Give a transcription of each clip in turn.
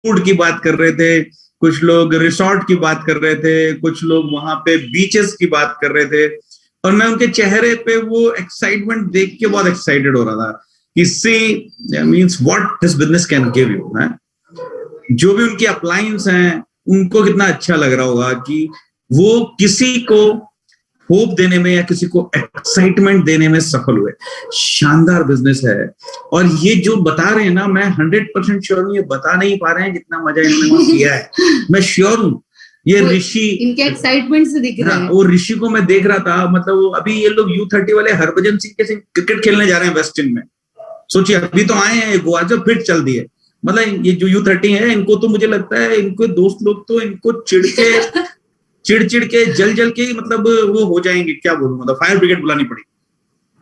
Food की बात कर रहे थे, कुछ लोग रिसोर्ट की बात कर रहे थे, कुछ लोग वहां पे बीचेस की बात कर रहे थे, और मैं उनके चेहरे पे वो एक्साइटमेंट देख के बहुत एक्साइटेड हो रहा था कि see means what this business can give you. जो भी उनकी अप्लायंस हैं उनको कितना अच्छा लग रहा होगा कि वो किसी को होप देने में या किसी को एक्साइटमेंट देने में सफल हुए। शानदार बिजनेस है, और ये जो बता रहे हैं ना, मैं 100% श्योर हूं ये बता नहीं पा रहे हैं जितना मजा इन्होंने किया है। मैं श्योर हूं ये ऋषि, इनके एक्साइटमेंट से दिख रहा है। वो ऋषि को मैं देख रहा था, मतलब अभी ये लोग U30 वाले हरभजन सिंह के क्रिकेट खेलने जा रहे हैं वेस्ट इंड में। सोचिए, अभी तो आए हैं गोवा से, फिर चल दिए। मतलब ये जो U30 है, इनको तो मुझे लगता है इनको दोस्त लोग तो इनको चिड़ के जल के मतलब वो हो जाएंगे, क्या बोलूं, मतलब फायर ब्रिगेड बुलानी पड़ी,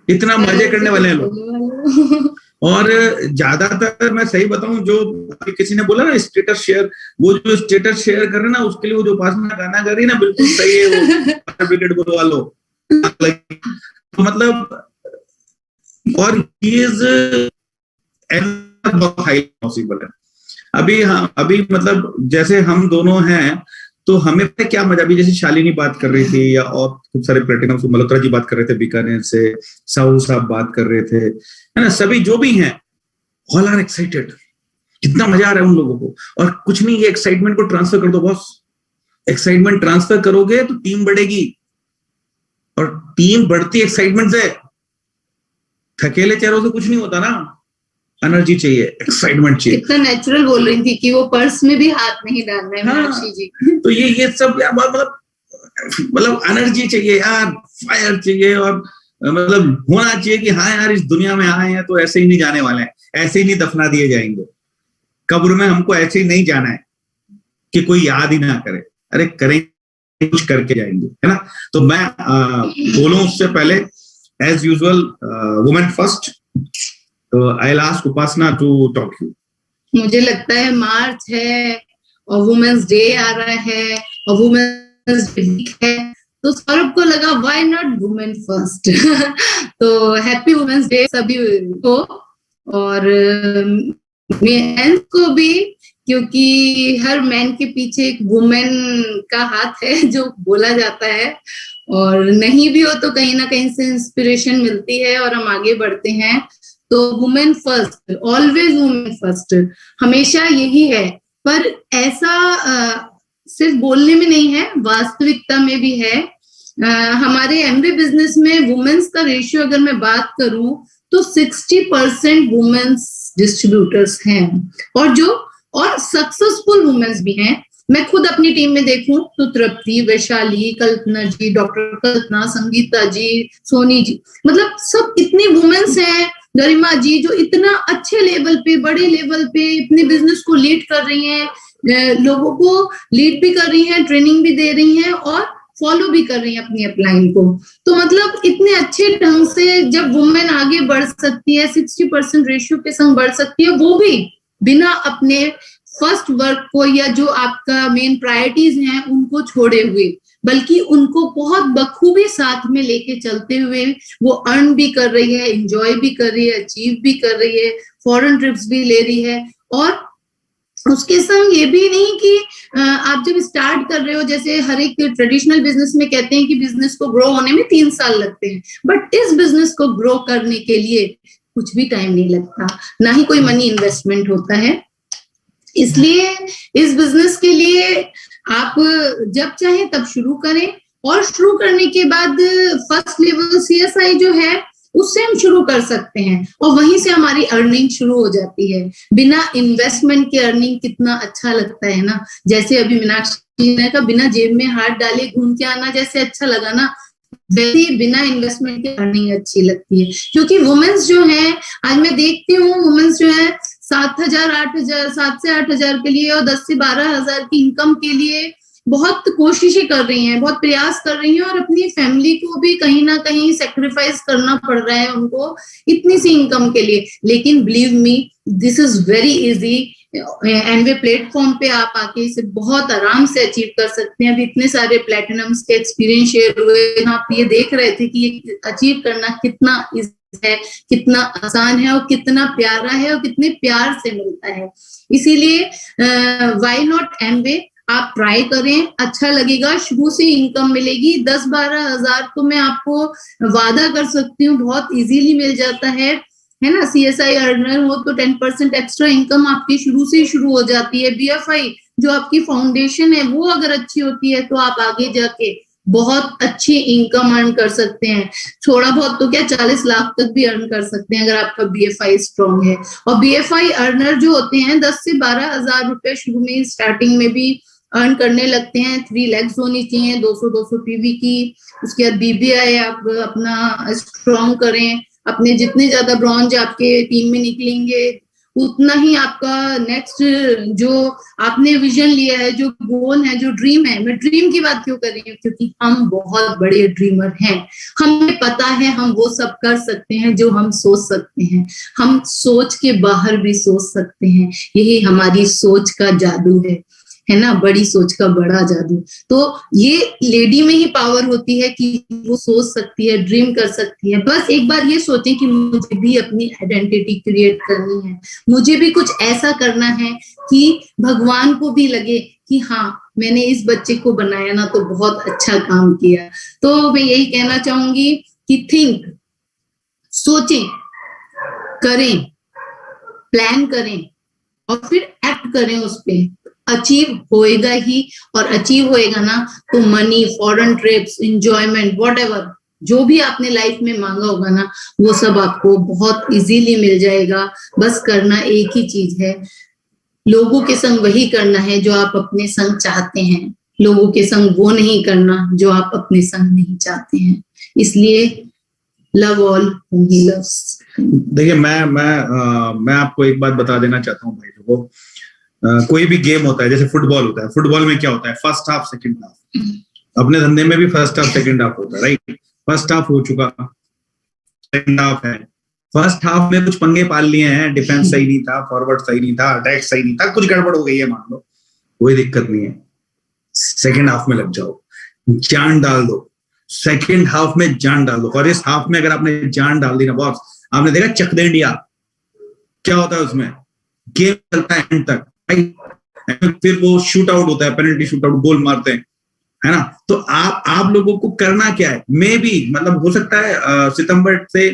इतना मजे करने वाले हैं लोग। और ज्यादातर मैं सही बताऊं, जो किसी ने बोला ना स्टेटस शेयर, वो जो स्टेटस शेयर कर रहे हैं ना, उसके लिए वो जो उपासना गाना कर रही है ना, बिल्कुल सही है, वो फायर ब्रिगेड बुलवा लो। तो मतलब, और हाई पॉसिबल है। अभी मतलब जैसे हम दोनों हैं, तो हमें क्या मजा, अभी जैसे शालिनी बात कर रही थी, या और खूब सारे प्लेटिनम से मल्होत्रा जी बात कर रहे थे बीकानेर से, साहू साहब बात कर रहे थे, है ना, सभी जो भी हैं ऑल आर एक्साइटेड। कितना मजा आ रहा है उन लोगों को। और कुछ नहीं, ये एक्साइटमेंट को ट्रांसफर कर दो बॉस। एक्साइटमेंट ट्रांसफर करोगे तो टीम बढ़ेगी, और टीम बढ़ती एक्साइटमेंट से। थकेले चेहरों से कुछ नहीं होता ना, एनर्जी चाहिए, एक्साइटमेंट चाहिए। इतना नेचुरल बोल रही थी कि वो पर्स में भी हाथ नहीं डालना है। मीनाक्षी जी तो ये सब यार मतलब एनर्जी चाहिए यार, फायर चाहिए, और मतलब होना चाहिए कि हाँ यार, इस दुनिया में आए हैं तो ऐसे ही नहीं जाने वाले हैं, ऐसे ही नहीं दफना दिए जाएंगे कब्र में, हमको ऐसे ही नहीं जाना है कि कोई याद ही ना करे। अरे करेंगे, कुछ करके जाएंगे, है ना। तो मैं बोलूं उससे पहले, एज यूजुअल, वुमेन फर्स्ट, तो I will ask Upasana to talk you. मुझे लगता है मार्च है और वुमेन्स डे आ रहा है और वुमेन्स वीक है, तो सौरभ को लगा व्हाई नॉट वुमेन फर्स्ट। तो हैप्पी वुमेन्स डे सभी को, और मेंस को भी, क्योंकि हर मैन के पीछे एक वुमेन का हाथ है जो बोला जाता है, और नहीं भी हो तो कहीं ना कहीं से इंस्पिरेशन मिलती है और हम आगे बढ़ते हैं। तो women first, always women first, हमेशा यही है। पर ऐसा सिर्फ बोलने में नहीं है, वास्तविकता में भी है। हमारे एमबी बिजनेस में वुमेन्स का रेशियो अगर मैं बात करूं तो 60% वुमेन्स डिस्ट्रीब्यूटर्स हैं, और सक्सेसफुल वुमेन्स भी हैं। मैं खुद अपनी टीम में देखूं तो तृप्ति, वैशाली, कल्पना जी, डॉक्टर कल्पना, संगीता जी, सोनी जी, मतलब सब इतनी वुमेन्स हैं, गरिमा जी, जो इतना अच्छे लेवल पे, बड़े लेवल पे अपने बिजनेस को लीड कर रही हैं, लोगों को लीड भी कर रही हैं, ट्रेनिंग भी दे रही हैं और फॉलो भी कर रही हैं अपनी अपलाइन को। तो मतलब इतने अच्छे ढंग से जब वुमेन आगे बढ़ सकती है, 60% रेशियो के संग बढ़ सकती है, वो भी बिना अपने फर्स्ट वर्क को या जो आपका मेन प्रायोरिटीज हैं उनको छोड़े हुए, बल्कि उनको बहुत बखूबी साथ में लेके चलते हुए वो अर्न भी कर रही है, एंजॉय भी कर रही है, अचीव भी कर रही है, फॉरेन ट्रिप्स भी ले रही है। और उसके संग ये भी नहीं कि आप जब स्टार्ट कर रहे हो, जैसे हर एक ट्रेडिशनल बिजनेस में कहते हैं कि बिजनेस को ग्रो होने में 3 साल लगते हैं, बट इस बिजनेस को ग्रो करने के लिए कुछ भी टाइम नहीं लगता, ना ही कोई मनी इन्वेस्टमेंट होता है। इसलिए इस बिजनेस के लिए आप जब चाहे तब शुरू करें, और शुरू करने के बाद फर्स्ट लेवल CSI जो है उससे हम शुरू कर सकते हैं, और वहीं से हमारी अर्निंग शुरू हो जाती है। बिना इन्वेस्टमेंट के अर्निंग कितना अच्छा लगता है ना। जैसे अभी मीनाक्षी ने कहा बिना जेब में हाथ डाले घूम के आना जैसे अच्छा लगा ना, वैसे बिना इन्वेस्टमेंट के अर्निंग अच्छी लगती है। क्योंकि वुमेन्स जो है, आज मैं देखती हूँ वुमेन्स जो है 7,000, 8,000, 7 से 8,000 के लिए और 10 से 12,000 की इनकम के लिए बहुत कोशिशें कर रही हैं, बहुत प्रयास कर रही हैं, और अपनी फैमिली को भी कहीं ना कहीं सेक्रीफाइस करना पड़ रहा है उनको इतनी सी इनकम के लिए। लेकिन believe me, this is very easy. Envy platform पे आप आके इसे बहुत आराम से अचीव कर सकते हैं। अभी इतने सारे प्लेटिनम्स के एक्सपीरियंस शेयर हुए, आप ये देख रहे थे कि ये अचीव करना कितना है, कितना आसान है और कितना प्यारा है और कितने प्यार से मिलता है। इसीलिए व्हाई नॉट एमवे, आप ट्राई करें, अच्छा लगेगा, शुरू से इनकम मिलेगी। 10-12 हजार तो मैं आपको वादा कर सकती हूँ बहुत इजीली मिल जाता है ना। CSI अर्नर हो तो 10% एक्स्ट्रा इनकम आपकी शुरू से ही शुरू हो जाती है। BFI जो आपकी फाउंडेशन है वो अगर अच्छी होती है तो आप आगे जाके बहुत अच्छी इनकम अर्न कर सकते हैं। थोड़ा बहुत तो क्या 40 लाख तक भी अर्न कर सकते हैं अगर आपका BFI स्ट्रॉन्ग है। और BFI अर्नर जो होते हैं 10 से 12 हजार रुपए शुरू में स्टार्टिंग में भी अर्न करने लगते हैं। 3 legs होनी चाहिए, 200 PV की। उसके बाद BBI आप अपना स्ट्रॉन्ग करें। अपने जितने ज्यादा ब्रॉन्ज आपके टीम में निकलेंगे उतना ही आपका नेक्स्ट जो आपने विजन लिया है, जो गोल है, जो ड्रीम है। मैं ड्रीम की बात क्यों कर रही हूँ, क्योंकि हम बहुत बड़े ड्रीमर हैं। हमें पता है हम वो सब कर सकते हैं जो हम सोच सकते हैं। हम सोच के बाहर भी सोच सकते हैं। यही हमारी सोच का जादू है ना, बड़ी सोच का बड़ा जादू। तो ये लेडी में ही पावर होती है कि वो सोच सकती है, ड्रीम कर सकती है। बस एक बार ये सोचें कि मुझे भी अपनी आइडेंटिटी क्रिएट करनी है, मुझे भी कुछ ऐसा करना है कि भगवान को भी लगे कि हाँ मैंने इस बच्चे को बनाया ना तो बहुत अच्छा काम किया। तो मैं यही कहना चाहूंगी कि थिंक, सोचें, करें, प्लान करें और फिर एक्ट करें उस पे। अचीव होएगा ही, और अचीव होएगा ना तो money, foreign trips, enjoyment, whatever जो भी आपने लाइफ में मांगा होगा ना वो सब आपको बहुत इजीली मिल जाएगा। बस करना एक ही चीज है, लोगों के संग वही करना है जो आप अपने संग चाहते हैं। लोगों के संग वो नहीं करना जो आप अपने संग नहीं चाहते हैं। इसलिए love all whom he loves। देखिए मैं आपको एक बात बता देना चाहता हूँ भाई। देखो कोई भी गेम होता है, जैसे फुटबॉल होता है, फुटबॉल में क्या होता है, फर्स्ट हाफ सेकंड हाफ। अपने धंधे में भी फर्स्ट हाफ सेकंड हाफ होता है, राइट। फर्स्ट हाफ हो चुका, सेकंड हाफ है। फर्स्ट हाफ में कुछ पंगे पाल लिए हैं, डिफेंस सही नहीं था, फॉरवर्ड सही नहीं था, अटैक सही नहीं था, कुछ गड़बड़ हो गई है मान लो, कोई दिक्कत नहीं है। सेकंड हाफ में लग जाओ, जान डाल दो, सेकंड हाफ में जान डाल दो। और इस हाफ में अगर आपने जान डाल दी ना बॉस, आपने देखा चक दे इंडिया क्या होता है, उसमें गेम चलता है एंड तक, फिर वो शूट आउट होता है, पेनल्टी शूट आउट, गोल मारते हैं, है ना। तो आप लोगों को करना क्या है, मे भी मतलब हो सकता है सितंबर से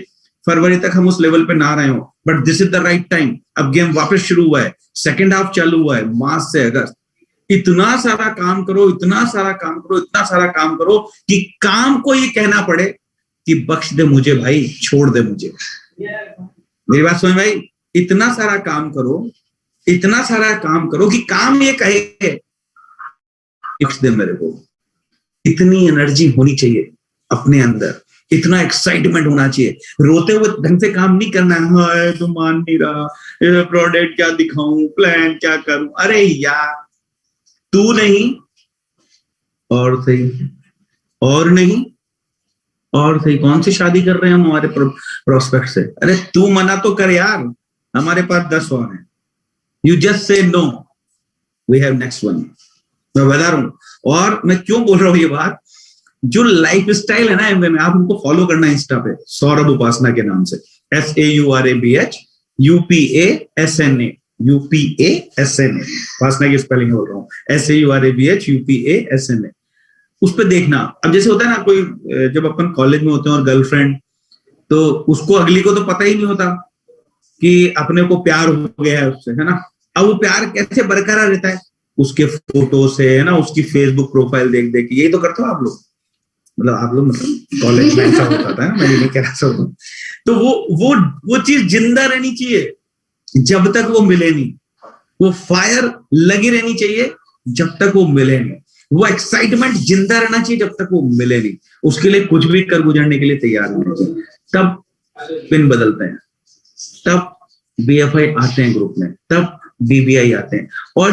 फरवरी तक हम उस लेवल पे ना रहे हो, but this is the right time. अब गेम वापस शुरू हुआ है, सेकंड हाफ चालू हुआ है मार्च से अगस्त। इतना सारा काम करो, इतना सारा काम करो, इतना सारा काम करो कि काम को ये कहना पड़े कि बख्श दे मुझे भाई, छोड़ दे मुझे। मेरी बात सुन भाई, इतना सारा काम करो, इतना सारा काम करो कि काम ये कहे बख्श दे मेरे को। इतनी एनर्जी होनी चाहिए अपने अंदर, इतना एक्साइटमेंट होना चाहिए। रोते हुए ढंग से काम नहीं करना है, हाय तो मान नहीं रहा, प्रोडक्ट क्या दिखाऊं, प्लान क्या करूं। अरे यार तू नहीं और सही, और नहीं और सही, कौन सी शादी कर रहे हैं हम हमारे प्रोस्पेक्ट से। अरे तू मना तो कर यार, हमारे पास 10 और हैं। You just say no, we have next one. मैं बता रहा हूं, और मैं क्यों बोल रहा हूं ये बात, जो लाइफ स्टाइल है ना एमवे में, आप उनको फॉलो करना इंस्टा पे, सौरभ उपासना के नाम से, SAURABH UPASNA, UPASNA, उपासना की स्पेलिंग बोल रहा हूँ, SAURABH UPASNA। उस पर देखना। अब जैसे होता है ना, कोई जब अपन कॉलेज में होते हैं और गर्लफ्रेंड, तो उसको अगली को तो पता ही नहीं होता कि अपने को प्यार हो गया है उससे, है ना। अब वो प्यार कैसे बरकरार रहता है, उसके फोटो से, है ना, उसकी फेसबुक प्रोफाइल देख देख। यही तो करते हो आप लोग, मतलब आप लोग, मतलब कॉलेज में ऐसा होता था, मैं नहीं कह रहा सब। तो वो चीज जिंदा रहनी चाहिए जब तक वो मिले नहीं, वो फायर लगी रहनी चाहिए जब तक वो मिले नहीं, वो एक्साइटमेंट जिंदा रहना चाहिए जब तक वो मिले नहीं। उसके लिए कुछ भी कर गुजरने के लिए तैयार होना चाहिए। तब पिन बदलते हैं, तब BFI आते हैं ग्रुप में, तब BBI आते हैं। और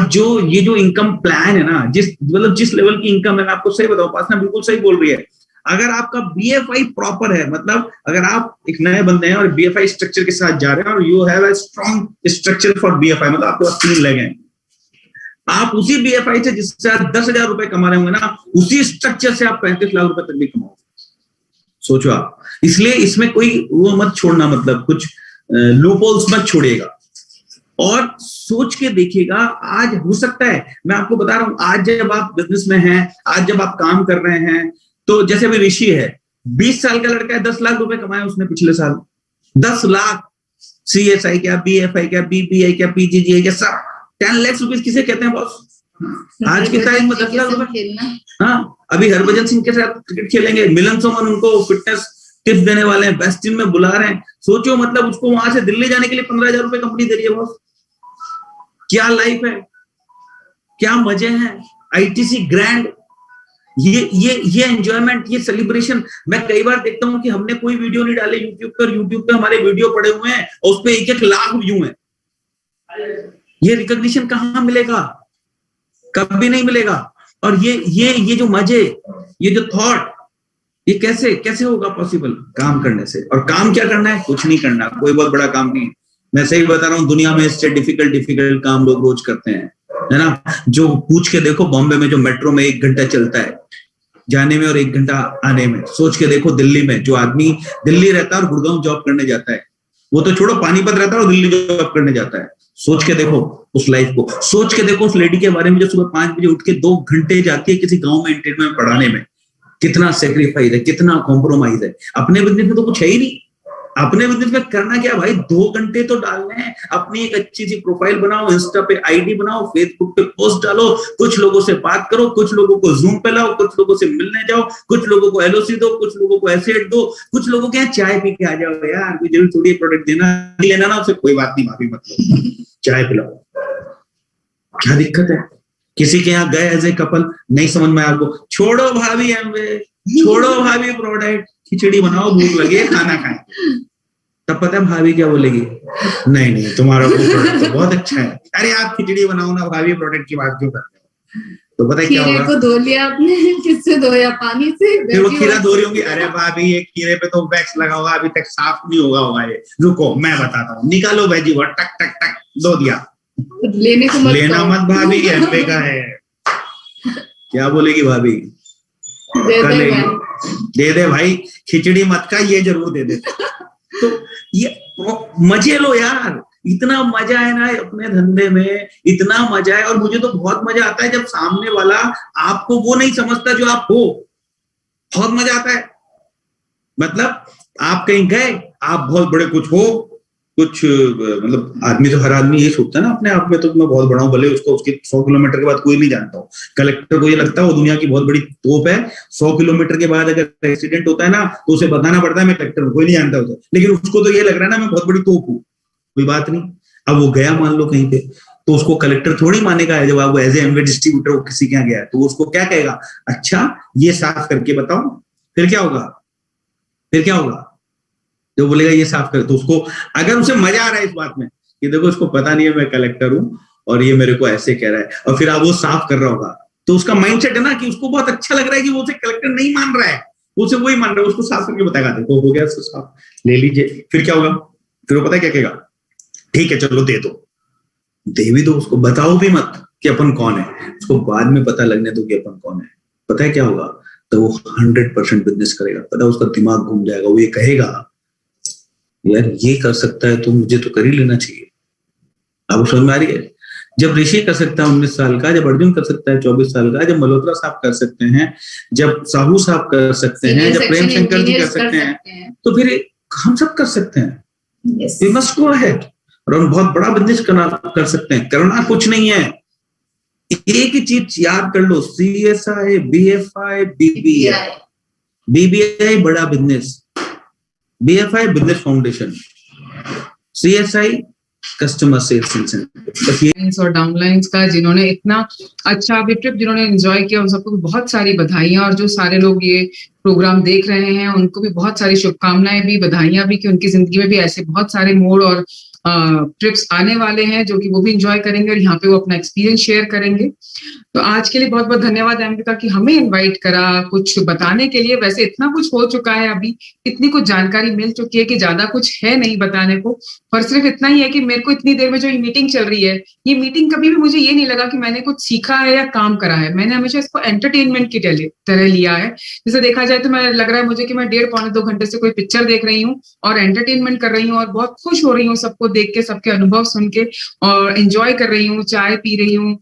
ये जो इनकम प्लान है ना, जिस लेवल की इनकम है, मैं आपको सही बताऊं, उपासना बिल्कुल सही बोल रही है। अगर आपका BFI प्रॉपर है, मतलब अगर आप एक नए बंदे हैं और BFI स्ट्रक्चर के साथ जा रहे हैं, और you have a strong structure for BFI, मतलब आपके पास 3 लेग हैं, आप उसी BFI से जिससे आप 10,000 रुपए कमा रहे होंगे ना, उसी स्ट्रक्चर से आप 35 लाख रुपए तक भी कमाओगे। सोचो आप। इसलिए इसमें कोई वो मत छोड़ना, मतलब कुछ लूपहोल्स मत छोड़िएगा और सोच के देखिएगा। आज हो सकता है, मैं आपको बता रहा हूं, आज जब आप बिजनेस में हैं, आज जब आप काम कर रहे हैं, तो जैसे अभी ऋषि है, 20 साल का लड़का है, 10 लाख रुपए कमाए उसने पिछले साल, 10 लाख। CSI क्या, BFI क्या, BPI क्या, PGGI क्या, सब 10 लाख रुपीज किसे कहते हैं बॉस? आज की तारीख में 10 लाख रुपए। हाँ, अभी हरभजन सिंह के साथ क्रिकेट खेलेंगे, मिलन सोमन उनको फिटनेस टिप्स देने वाले हैं, बेस्ट टीम में बुला रहे हैं। सोचो, मतलब उसको वहां से दिल्ली जाने के लिए 15,000 रुपए कंपनी दे रही है बॉस। क्या लाइफ है, क्या मजे हैं, ITC ग्रैंड, ये एंजॉयमेंट, ये सेलिब्रेशन। मैं कई बार देखता हूं कि हमने कोई वीडियो नहीं डाले यूट्यूब पर, यूट्यूब पे हमारे वीडियो पड़े हुए हैं और उस पे 1-1 लाख व्यू हैं। ये रिकॉग्निशन कहां मिलेगा? कभी नहीं मिलेगा। और ये जो मजे, ये जो थॉट, ये कैसे होगा पॉसिबल? काम करने से। और काम क्या करना है? कुछ नहीं करना, कोई बहुत बड़ा काम नहीं। मैं सही बता रहा हूँ, दुनिया में इससे डिफिकल्ट काम लोग रोज करते हैं, है ना। जो पूछ के देखो, बॉम्बे में जो मेट्रो में 1 घंटा चलता है जाने में और 1 घंटा आने में, सोच के देखो दिल्ली में जो आदमी दिल्ली रहता है और गुड़गांव जॉब करने जाता है, वो तो छोड़ो, पानीपत रहता है और दिल्ली जॉब करने जाता है। सोच के देखो उस लाइफ को, सोच के देखो उस लेडी के बारे में जो सुबह 5 बजे उठ के 2 घंटे जाती है किसी गांव में इंटरव्यू में पढ़ाने में। कितना सेक्रीफाइस है, कितना कॉम्प्रोमाइज है। अपने बिजनेस में तो कुछ है ही नहीं। अपने बिजनेस में करना क्या भाई, 2 घंटे तो डालने हैं। अपनी एक अच्छी सी प्रोफाइल बनाओ, इंस्टा पे ID बनाओ, फेसबुक पे पोस्ट डालो, कुछ लोगों से बात करो, कुछ लोगों को जूम पे लाओ, कुछ लोगों से मिलने जाओ, कुछ लोगों को LOC दो, कुछ लोगों को एसेट दो, कुछ लोगों के यहाँ चाय पी के आ जाओ। यार कोई जरूर थोड़ी प्रोडक्ट लेना ना, उससे कोई बात नहीं, भाभी मतलब चाय पिलाओ, क्या दिक्कत है? किसी के यहाँ गए एज ए कपल, नहीं समझ में आपको, छोड़ो भाभी एमवे, छोड़ो भाभी प्रोडक्ट, खिचड़ी बनाओ, भूख लगे, खाना खाएं। तब पता है भाभी क्या बोलेगी? नहीं तुम्हारा प्रोडक्ट तो बहुत अच्छा है। अरे आप खिचड़ी बनाओ ना, भाभी प्रोडक्ट की बात क्यों करते हो? तो पता है क्या होगा? को धो लिया आपने, किससे धोया? पानी से। फिर वो खीरा धो रही होंगी, अरे भाभी ये खीरे पे तो वैक्स लगा होगा, अभी तक साफ नहीं होगा ये, रुको मैं बताता हूँ, निकालो वेजी वो, टक टक टक धो दिया। लेना मत भाभी, एमवे का है। क्या बोलेगी भाभी? दे दे भाई, खिचड़ी मत का, ये जरूर दे दे। तो ये मजे लो यार, इतना मजा है ना अपने धंधे में, इतना मजा है। और मुझे तो बहुत मजा आता है जब सामने वाला आपको वो नहीं समझता जो आप हो। बहुत मजा आता है। मतलब आप कहीं गए, आप बहुत बड़े कुछ हो, कुछ मतलब आदमी तो, हर आदमी ये सोचता है ना अपने आप में, तो मैं बहुत बड़ा हूं, भले उसको उसके 100 किलोमीटर के बाद कोई नहीं जानता हो। कलेक्टर को ये लगता है वो दुनिया की बहुत बड़ी तोप है, 100 किलोमीटर के बाद अगर एक्सीडेंट होता है ना तो उसे बताना पड़ता है मैं कलेक्टर हूं, कोई नहीं जानता होता, लेकिन उसको तो ये लग रहा है ना मैं बहुत बड़ी तोप हूँ। कोई बात नहीं। अब वो गया मान लो कहीं पे, तो उसको कलेक्टर थोड़ी मानेगा है। जब आप एज ए एमवे डिस्ट्रीब्यूटर किसी के यहाँ गया है तो उसको क्या कहेगा? अच्छा ये साफ करके बताओ। फिर क्या होगा? जो बोलेगा ये साफ कर, तो उसको अगर उसे मजा आ रहा है इस बात में कि देखो उसको पता नहीं है मैं कलेक्टर हूं और ये मेरे को ऐसे कह रहा है, और फिर आप वो साफ कर रहा होगा, तो उसका माइंडसेट है ना कि उसको बहुत अच्छा लग रहा है कि वो उसे कलेक्टर नहीं मान रहा है, उसे वही मान रहा है, उसको साफ करके बताएगा देखो हो गया उसको साफ, ले लीजिए। फिर क्या होगा? फिर वो पता है क्या कहेगा? ठीक है चलो दे दो, दे भी दो उसको, बताओ भी मत कि अपन कौन है, उसको बाद में पता लगने दो कि अपन कौन है। पता है क्या होगा? तो वो 100% बिजनेस करेगा। पता है उसका दिमाग घूम जाएगा, वो ये कहेगा यार ये कर सकता है तो मुझे तो कर ही लेना चाहिए। अब समझ में आ रही है? जब ऋषि कर सकता है 19 साल का, जब अर्जुन कर सकता है 24 साल का, जब मल्होत्रा साहब कर सकते हैं, जब साहू साहब कर सकते हैं, जब प्रेम शंकर जी कर सकते हैं, तो फिर हम सब कर सकते हैं। वी मस्ट गो अहेड और हम बहुत बड़ा बिजनेस कर सकते हैं। करना कुछ नहीं है, एक ही चीज याद कर लो, CSI, BFI, BBI बड़ा business, BFI business foundation, CSI customer sales incentive और डाउनलाइंस का जिन्होंने इतना अच्छा अभी ट्रिप जिन्होंने एंजॉय किया उन सबको बहुत सारी बधाइयां, और जो सारे लोग ये प्रोग्राम देख रहे हैं उनको भी बहुत सारी शुभकामनाएं भी, बधाइयां भी कि उनकी जिंदगी में भी ऐसे बहुत सारे मोड़ और ट्रिप्स आने वाले हैं जो कि वो भी इंजॉय करेंगे और यहाँ पे वो अपना एक्सपीरियंस शेयर करेंगे। तो आज के लिए बहुत बहुत धन्यवाद अमृता कि हमें इनवाइट करा कुछ बताने के लिए। वैसे इतना कुछ हो चुका है, अभी इतनी कुछ जानकारी मिल चुकी है कि ज्यादा कुछ है नहीं बताने को, पर सिर्फ इतना ही है कि मेरे को इतनी देर में जो ये मीटिंग चल रही है, ये मीटिंग कभी भी मुझे ये नहीं लगा कि मैंने कुछ सीखा है या काम करा है। मैंने हमेशा इसको एंटरटेनमेंट की तरह लिया है। जैसे देखा जाए तो मैं लग रहा है मुझे कि मैं 1.5-2 घंटे से कोई पिक्चर देख रही हूँ और एंटरटेनमेंट कर रही हूँ और बहुत खुश हो रही हूँ सबको देख के, सबके अनुभव सुन के, और एंजॉय कर रही हूँ, चाय पी रही हूँ,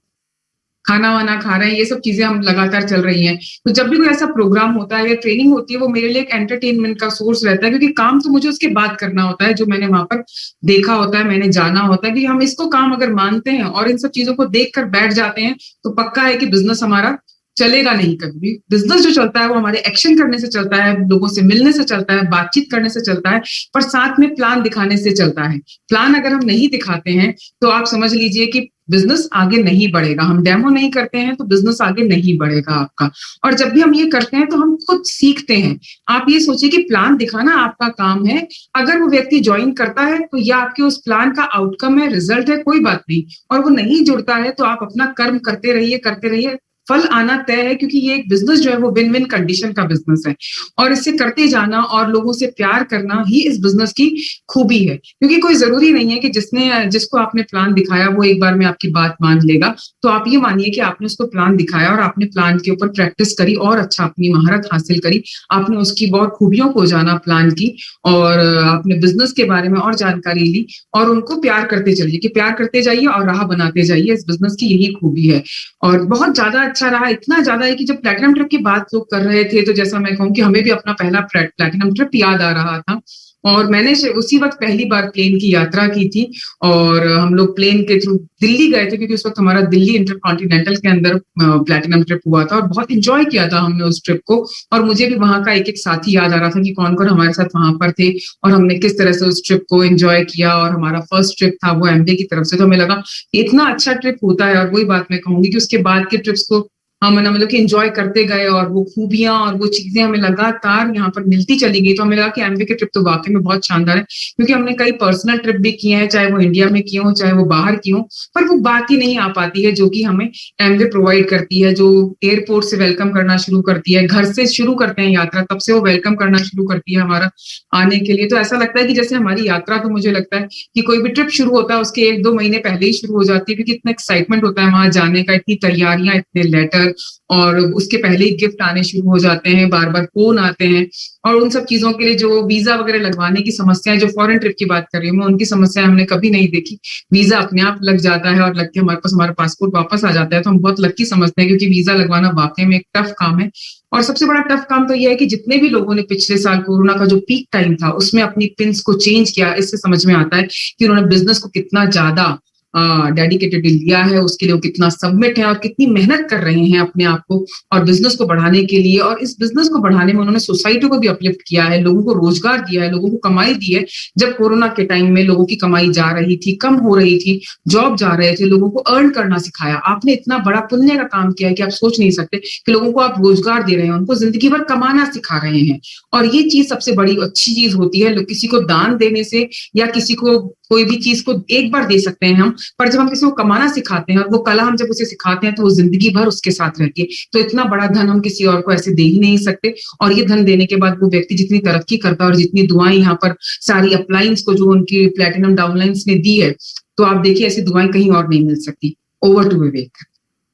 खाना वाना खा रहे हैं, ये सब चीजें हम लगातार चल रही हैं। तो जब भी कोई ऐसा प्रोग्राम होता है या ट्रेनिंग होती है, वो मेरे लिए एक एंटरटेनमेंट का सोर्स रहता है, क्योंकि काम तो मुझे उसके बाद करना होता है जो मैंने वहां पर देखा होता है, मैंने जाना होता है कि हम इसको काम अगर मानते हैं और इन सब चीजों को देख कर बैठ जाते हैं तो पक्का है कि बिजनेस हमारा चलेगा नहीं कभी भी। बिजनेस जो चलता है वो हमारे एक्शन करने से चलता है, लोगों से मिलने से चलता है, बातचीत करने से चलता है, पर साथ में प्लान दिखाने से चलता है। प्लान अगर हम नहीं दिखाते हैं तो आप समझ लीजिए कि बिजनेस आगे नहीं बढ़ेगा। हम डेमो नहीं करते हैं तो बिजनेस आगे नहीं बढ़ेगा आपका। और जब भी हम ये करते हैं तो हम खुद सीखते हैं। आप ये सोचिए कि प्लान दिखाना आपका काम है, अगर वो व्यक्ति ज्वाइन करता है तो यह आपके उस प्लान का आउटकम है, रिजल्ट है, कोई बात नहीं। और वो नहीं जुड़ता है तो आप अपना कर्म करते रहिए, फल आना तय है, क्योंकि ये एक बिजनेस जो है वो विन विन कंडीशन का बिजनेस है। और इससे करते जाना और लोगों से प्यार करना ही इस बिजनेस की खूबी है, क्योंकि कोई जरूरी नहीं है कि जिसको आपने प्लान दिखाया वो एक बार में आपकी बात मान लेगा। तो आप ये मानिए कि आपने उसको प्लान दिखाया और आपने प्लान के ऊपर प्रैक्टिस करी और अच्छा अपनी महारत हासिल करी, आपने उसकी बहुत खूबियों को जाना प्लान की, और आपने बिजनेस के बारे में और जानकारी ली, और उनको प्यार करते चलिए, कि प्यार करते जाइए और राह बनाते जाइए। इस बिजनेस की यही खूबी है। और बहुत ज्यादा अच्छा रहा, इतना ज्यादा है कि जब प्लैटिनम ट्रिप की बात लोग कर रहे थे तो जैसा मैं कहूँ कि हमें भी अपना पहला प्लैटिनम ट्रिप याद आ रहा था। और मैंने उसी वक्त पहली बार प्लेन की यात्रा की थी, और हम लोग प्लेन के थ्रू दिल्ली गए थे, क्योंकि उस वक्त हमारा दिल्ली इंटरकॉन्टिनेंटल के अंदर प्लैटिनम ट्रिप हुआ था, और बहुत इंजॉय किया था हमने उस ट्रिप को। और मुझे भी वहां का एक एक साथी याद आ रहा था कि कौन कौन हमारे साथ वहां पर थे और हमने किस तरह से उस ट्रिप को एंजॉय किया। और हमारा फर्स्ट ट्रिप था वो एमबीए की तरफ से, तो हमें लगा इतना अच्छा ट्रिप होता है। और वही बात मैं कहूंगी कि उसके बाद के ट्रिप्स को हम मतलब कि एंजॉय करते गए, और वो खूबियां और वो चीजें हमें लगातार यहाँ पर मिलती चली गई। तो हमें लगा कि एमबीए के ट्रिप तो वाकई में बहुत शानदार है, क्योंकि हमने कई पर्सनल ट्रिप भी किए हैं, चाहे वो इंडिया में किए हो चाहे वो बाहर किए हो, पर वो बात ही नहीं आ पाती है जो कि हमें एमबीए प्रोवाइड करती है, जो एयरपोर्ट से वेलकम करना शुरू करती है, घर से शुरू करते हैं यात्रा तब से वो वेलकम करना शुरू करती है हमारा आने के लिए। तो ऐसा लगता है कि जैसे हमारी यात्रा, तो मुझे लगता है कि कोई भी ट्रिप शुरू होता है उसके 1-2 महीने पहले ही शुरू हो जाती है, क्योंकि इतना एक्साइटमेंट होता है वहां जाने का, इतनी तैयारियां, इतने लेटर, और उसके पहले ही गिफ्ट आने शुरू हो जाते हैं, बार बार फोन आते हैं। और उन सब चीजों के लिए जो वीजा वगैरह लगवाने की समस्याएं, जो फॉरेन ट्रिप की बात कर रही हूँ मैं, उनकी समस्याएं हमने कभी नहीं देखी। वीजा अपने आप लग जाता है और लग के हमारे पास हमारा पासपोर्ट वापस आ जाता है, तो हम बहुत लकी समझते हैं, क्योंकि वीजा लगवाना वाकई में एक टफ काम है। और सबसे बड़ा टफ काम तो यह है कि जितने भी लोगों ने पिछले साल कोरोना का जो पीक टाइम था उसमें अपनी पिन्स को चेंज किया, इससे समझ में आता है कि उन्होंने बिजनेस को कितना ज्यादा डेडिकेटेड लिया है, उसके लिए वो कितना सबमिट है और कितनी मेहनत कर रहे हैं अपने आप को और बिजनेस को बढ़ाने के लिए। और इस बिजनेस को बढ़ाने में उन्होंने सोसाइटी को भी अपलिफ्ट किया है, लोगों को रोजगार दिया है, लोगों को कमाई दी है। जब कोरोना के टाइम में लोगों की कमाई जा रही थी, कम हो रही थी, जॉब जा रहे थे, लोगों को अर्न करना सिखाया। आपने इतना बड़ा पुण्य का काम किया है कि आप सोच नहीं सकते कि लोगों को आप रोजगार दे रहे हैं, उनको जिंदगी भर कमाना सिखा रहे हैं। और ये चीज सबसे बड़ी अच्छी चीज होती है। किसी को दान देने से या किसी को कोई भी चीज को एक बार दे सकते हैं हम, पर जब हम किसी को कमाना सिखाते हैं और वो कला हम जब उसे सिखाते हैं तो वो जिंदगी भर उसके साथ रहती है। तो इतना बड़ा धन हम किसी और को ऐसे दे ही नहीं सकते। और ये धन देने के बाद वो व्यक्ति जितनी तरक्की करता है और जितनी दुआएं यहाँ पर सारी अपलाइंस को जो उनकी प्लैटिनम डाउनलाइंस ने दी है, तो आप देखिए ऐसी दुआएं कहीं और नहीं मिल सकती। Over to Vivek.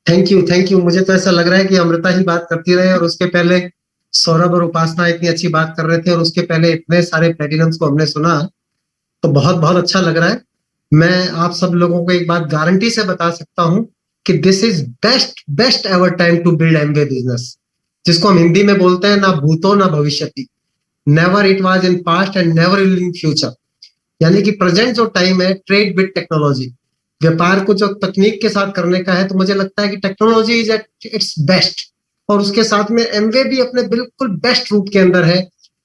Thank you. मुझे तो ऐसा लग रहा है कि अमृता ही बात करती रहे और उसके पहले सौरभ और उपासना इतनी अच्छी बात कर रहे थे और उसके पहले इतने सारे प्लैटिनम्स को हमने सुना, तो बहुत बहुत अच्छा लग रहा है। मैं आप सब लोगों को एक बात गारंटी से बता सकता हूं कि this is best ever time to build Amway business, जिसको हम हिंदी में बोलते हैं ना भूतो ना भविष्यति, never it was in past and never will in future. यानी कि प्रेजेंट जो टाइम है, ट्रेड विद टेक्नोलॉजी, व्यापार को जो तकनीक के साथ करने का है, तो मुझे लगता है कि technology is at its best और उसके साथ में एमवे भी अपने बिल्कुल बेस्ट रूप के अंदर है।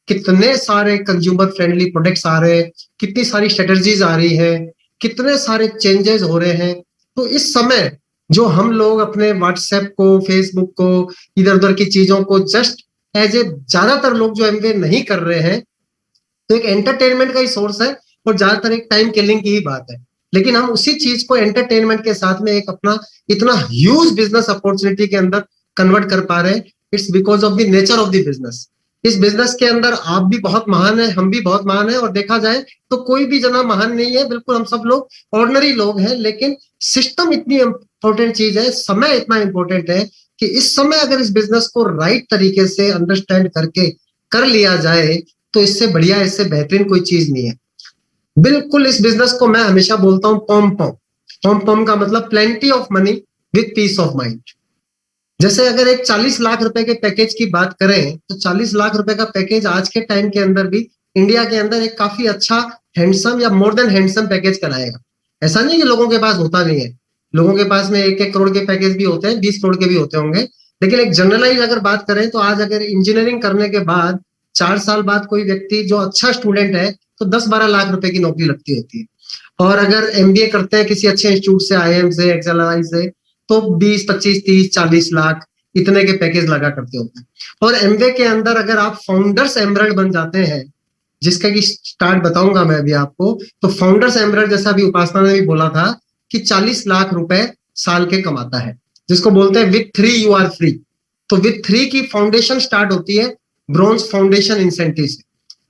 कितने सारे कंज्यूमर फ्रेंडली प्रोडक्ट्स आ रहे हैं, कितनी सारी स्ट्रेटजीज आ रही है, कितने सारे चेंजेस हो रहे हैं। तो इस समय जो हम लोग अपने व्हाट्सएप को, फेसबुक को, इधर उधर की चीजों को जस्ट एज ए, ज्यादातर लोग जो एमवे नहीं कर रहे हैं, तो एक एंटरटेनमेंट का ही सोर्स है, और ज्यादातर एक टाइम किलिंग की ही बात है। लेकिन हम उसी चीज को एंटरटेनमेंट के साथ में एक अपना इतना ह्यूज बिजनेस अपॉर्चुनिटी के अंदर कन्वर्ट कर पा रहे हैं। It's because of the nature of the business. इस बिजनेस के अंदर आप भी बहुत महान है, हम भी बहुत महान है, और देखा जाए तो कोई भी जना महान नहीं है, बिल्कुल हम सब लोग ऑर्डिनरी लोग हैं। लेकिन सिस्टम इतनी इंपॉर्टेंट चीज है, समय इतना इंपॉर्टेंट है कि इस समय अगर इस बिजनेस को राइट तरीके से अंडरस्टैंड करके कर लिया जाए तो इससे बढ़िया, इससे बेहतरीन कोई चीज नहीं है। बिल्कुल इस बिजनेस को मैं हमेशा बोलता हूँ पॉम पॉम। पॉम पॉम का मतलब plenty of money with peace of mind. जैसे अगर एक 40 लाख रुपए के पैकेज की बात करें तो 40 लाख रुपए का पैकेज आज के टाइम के अंदर भी इंडिया के अंदर एक काफी अच्छा हैंडसम या मोर देन हैंडसम पैकेज कराएगा। ऐसा नहीं कि लोगों के पास होता नहीं है, लोगों के पास में 1-1 करोड़ के पैकेज भी होते हैं, 20 करोड़ के भी होते होंगे। लेकिन एक जनरलाइज अगर बात करें तो आज अगर इंजीनियरिंग करने के बाद 4 साल बाद कोई व्यक्ति जो अच्छा स्टूडेंट है तो 10-12 लाख रुपए की नौकरी लगती होती है। और अगर एमबीए करते हैं किसी अच्छे इंस्टीट्यूट से, आईआईएम से, एक्सएलआई से, तो 20, 25, 30, 40 लाख इतने के पैकेज लगा करते होते हैं। और एमबीए के अंदर अगर आप फाउंडर्स एमरल्ड बन जाते हैं, जिसका की स्टार्ट बताऊंगा मैं अभी आपको, तो फाउंडर्स एमरल्ड जैसा भी उपासना ने भी बोला था कि 40 लाख रुपए साल के कमाता है, जिसको बोलते हैं विथ 3 यू आर फ्री। तो विथ 3 की फाउंडेशन स्टार्ट होती है ब्रॉन्ज फाउंडेशन इंसेंटिव से।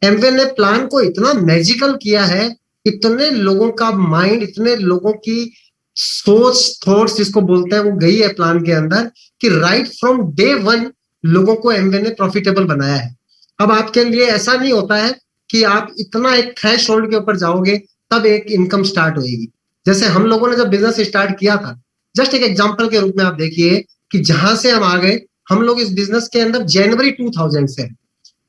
एमवे ने प्लान को इतना मैजिकल किया है, इतने लोगों का माइंड, इतने लोगों की सोच, थॉट्स जिसको बोलते हैं, वो गई है प्लान के अंदर कि राइट फ्रॉम डे 1 लोगों को एमवे ने प्रॉफिटेबल बनाया है। अब आपके लिए ऐसा नहीं होता है कि आप इतना एक थ्रेश होल्ड के ऊपर जाओगे तब एक इनकम स्टार्ट होगी। जैसे हम लोगों ने जब बिजनेस स्टार्ट किया था, जस्ट एक एग्जांपल के रूप में आप देखिए कि जहां से हम आ गए, हम लोग इस बिजनेस के अंदर जनवरी 2000 से,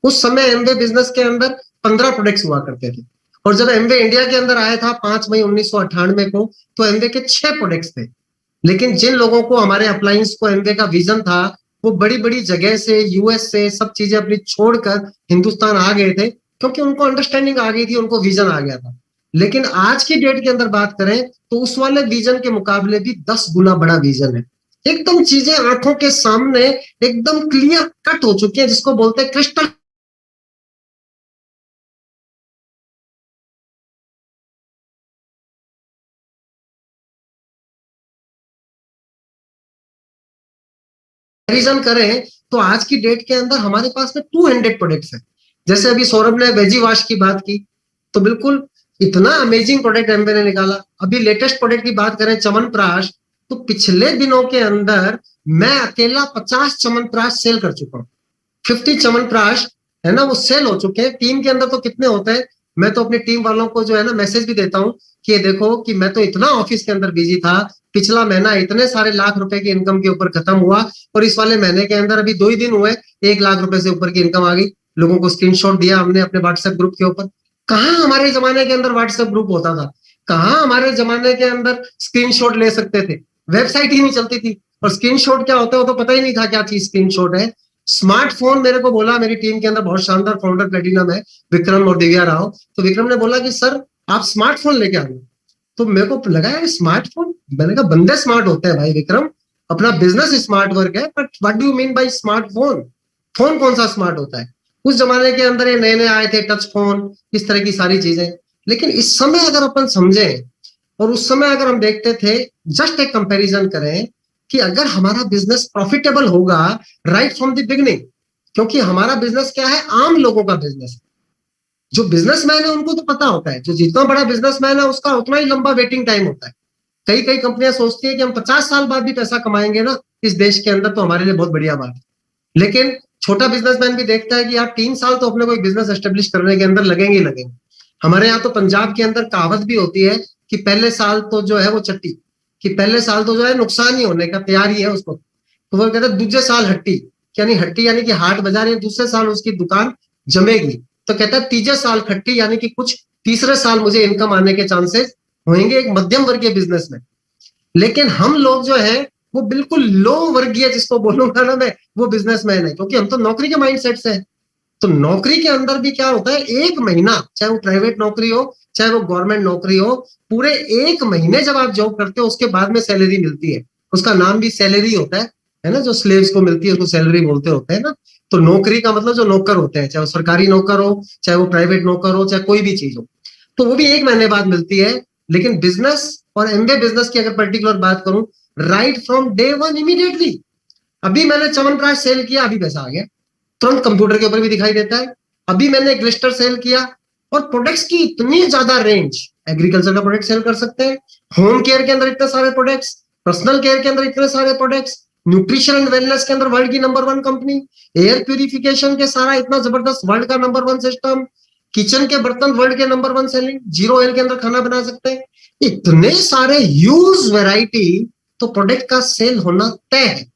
उस समय एमवे बिजनेस के अंदर 15 प्रोडक्ट्स हुआ करते थे। और जब एमवे इंडिया के अंदर आया था 5 मई 1998 को, तो एमवे के 6 प्रोडक्ट्स थे। लेकिन जिन लोगों को, हमारे अप्लायंस को एमवे का विजन था, वो बड़ी बड़ी जगह से, यूएस से, सब चीजें अपनी छोड़कर हिंदुस्तान आ गए थे, क्योंकि उनको अंडरस्टैंडिंग आ गई थी, उनको विजन आ गया था। लेकिन आज की डेट के अंदर बात करें तो उस वाले विजन के मुकाबले भी 10 गुना बड़ा विजन है। एकदम चीजें आंखों के सामने एकदम क्लियर कट हो चुकी है, जिसको बोलते हैं क्रिस्टल कंपैरिजन करें तो आज की डेट के अंदर हमारे पास में 200 प्रोडक्ट्स हैं। जैसे अभी सौरभ ने वेजी वॉश की बात की, तो बिल्कुल इतना अमेजिंग प्रोडक्ट एमवे ने निकाला। अभी लेटेस्ट प्रोडक्ट की बात करें च्यवनप्राश, तो पिछले दिनों के अंदर मैं अकेला 50 च्यवनप्राश सेल कर चुका हूँ। 50 च्यवनप्राश है ना, वो सेल हो चुके हैं। टीम के अंदर तो कितने होते हैं, मैं तो अपनी टीम वालों को जो है ना मैसेज भी देता हूँ कि ये देखो कि मैं तो इतना ऑफिस के अंदर बिजी था, पिछला महीना इतने सारे लाख रुपए की इनकम के ऊपर खत्म हुआ, और इस वाले महीने के अंदर अभी 2 ही दिन हुए 1 लाख रुपए से ऊपर की इनकम आ गई। लोगों को स्क्रीनशॉट दिया हमने अपने व्हाट्सएप ग्रुप के ऊपर। कहाँ हमारे जमाने के अंदर व्हाट्सएप ग्रुप होता था, कहाँ हमारे जमाने के अंदर स्क्रीनशॉट ले सकते थे, वेबसाइट ही नहीं चलती थी। और स्क्रीनशॉट क्या होता है वो तो पता ही नहीं था क्या चीज स्क्रीनशॉट है। स्मार्टफोन मेरे को बोला, मेरी टीम के अंदर बहुत शानदार फाउंडर प्लेटिनम है, विक्रम और दिव्या राव, तो विक्रम ने बोला कि सर आप स्मार्टफोन लेके आ गए। तो मेरे को लगा यार स्मार्टफोन, मैंने कहा बंदे स्मार्ट होते हैं भाई विक्रम, अपना बिजनेस स्मार्ट वर्क है, but what do you mean by smartphone, phone कौन सा स्मार्ट होता है। उस जमाने के अंदर ये नए नए आए थे टच फोन, इस तरह की सारी चीजें। लेकिन इस समय अगर अपन समझें और उस समय अगर हम देखते थे, जस्ट एक कंपैरिजन करें कि अगर हमारा बिजनेस प्रॉफिटेबल होगा राइट फ्रॉम द बिगिनिंग, क्योंकि हमारा बिजनेस क्या है, आम लोगों का बिजनेस है। जो बिजनेसमैन है उनको तो पता होता है, जो जितना बड़ा बिजनेसमैन है उसका उतना ही लंबा वेटिंग टाइम होता है। कई कई कंपनियां सोचती है कि हम 50 साल बाद भी पैसा कमाएंगे ना इस देश के अंदर, तो हमारे लिए बहुत बढ़िया बात है। लेकिन छोटा बिजनेसमैन भी देखता है कि यार 3 साल तो अपने कोई बिजनेस एस्टेब्लिश करने के अंदर लगेंगे ही लगेंगे। हमारे यहाँ तो पंजाब के अंदर कहावत भी होती है कि पहले साल तो जो है वो चट्टी, कि पहले साल तो जो है नुकसान ही होने का तैयार ही है उसको। तो वो कहते हैं दूसरे साल हट्टी, यानी हट्टी यानी कि हाट बाजार, दूसरे साल उसकी दुकान जमेगी। तो कहता है तीसरे साल खट्टी, यानी कि कुछ तीसरे साल मुझे इनकम आने के चांसेस होंगे एक मध्यम वर्गीय बिजनेस में। लेकिन हम लोग जो है वो बिल्कुल लो वर्गीय, जिसको बोलूंगा ना मैं, वो बिजनेसमैन है, क्योंकि हम तो नौकरी के माइंडसेट से है। तो नौकरी के अंदर भी क्या होता है, 1 महीना, चाहे वो प्राइवेट नौकरी हो चाहे वो गवर्नमेंट नौकरी हो, पूरे 1 महीने जब आप जॉब करते हो उसके बाद में सैलरी मिलती है। उसका नाम भी सैलरी होता है ना, जो स्लेव्स को मिलती है उसको सैलरी बोलते होते हैं ना। तो नौकरी का मतलब जो नौकर होते हैं, चाहे वो सरकारी नौकर हो चाहे वो प्राइवेट नौकर हो चाहे कोई भी चीज हो। तो वो भी 1 महीने बाद मिलती है। लेकिन बिजनेस और एमबीए बिजनेस की अगर पर्टिकुलर बात करूं, right from day one immediately, अभी मैंने च्यवनप्राश सेल किया, अभी पैसा आ गया, तुरंत कंप्यूटर के ऊपर भी दिखाई देता है। अभी मैंने ग्लिस्टर सेल किया, और प्रोडक्ट्स की इतनी ज्यादा रेंज, एग्रीकल्चर का प्रोडक्ट सेल कर सकते हैं, होम केयर के अंदर इतने सारे प्रोडक्ट्स, पर्सनल केयर के अंदर इतने सारे प्रोडक्ट्स, न्यूट्रिशन एंड वेलनेस के अंदर वर्ल्ड की नंबर 1 कंपनी, एयर प्यूरिफिकेशन के सारा इतना जबरदस्त वर्ल्ड का नंबर 1 सिस्टम, किचन के बर्तन वर्ल्ड के नंबर 1 सेलिंग, जीरो ऑयल के अंदर खाना बना सकते हैं, इतने सारे यूज वैरायटी, तो प्रोडक्ट का सेल होना तय है।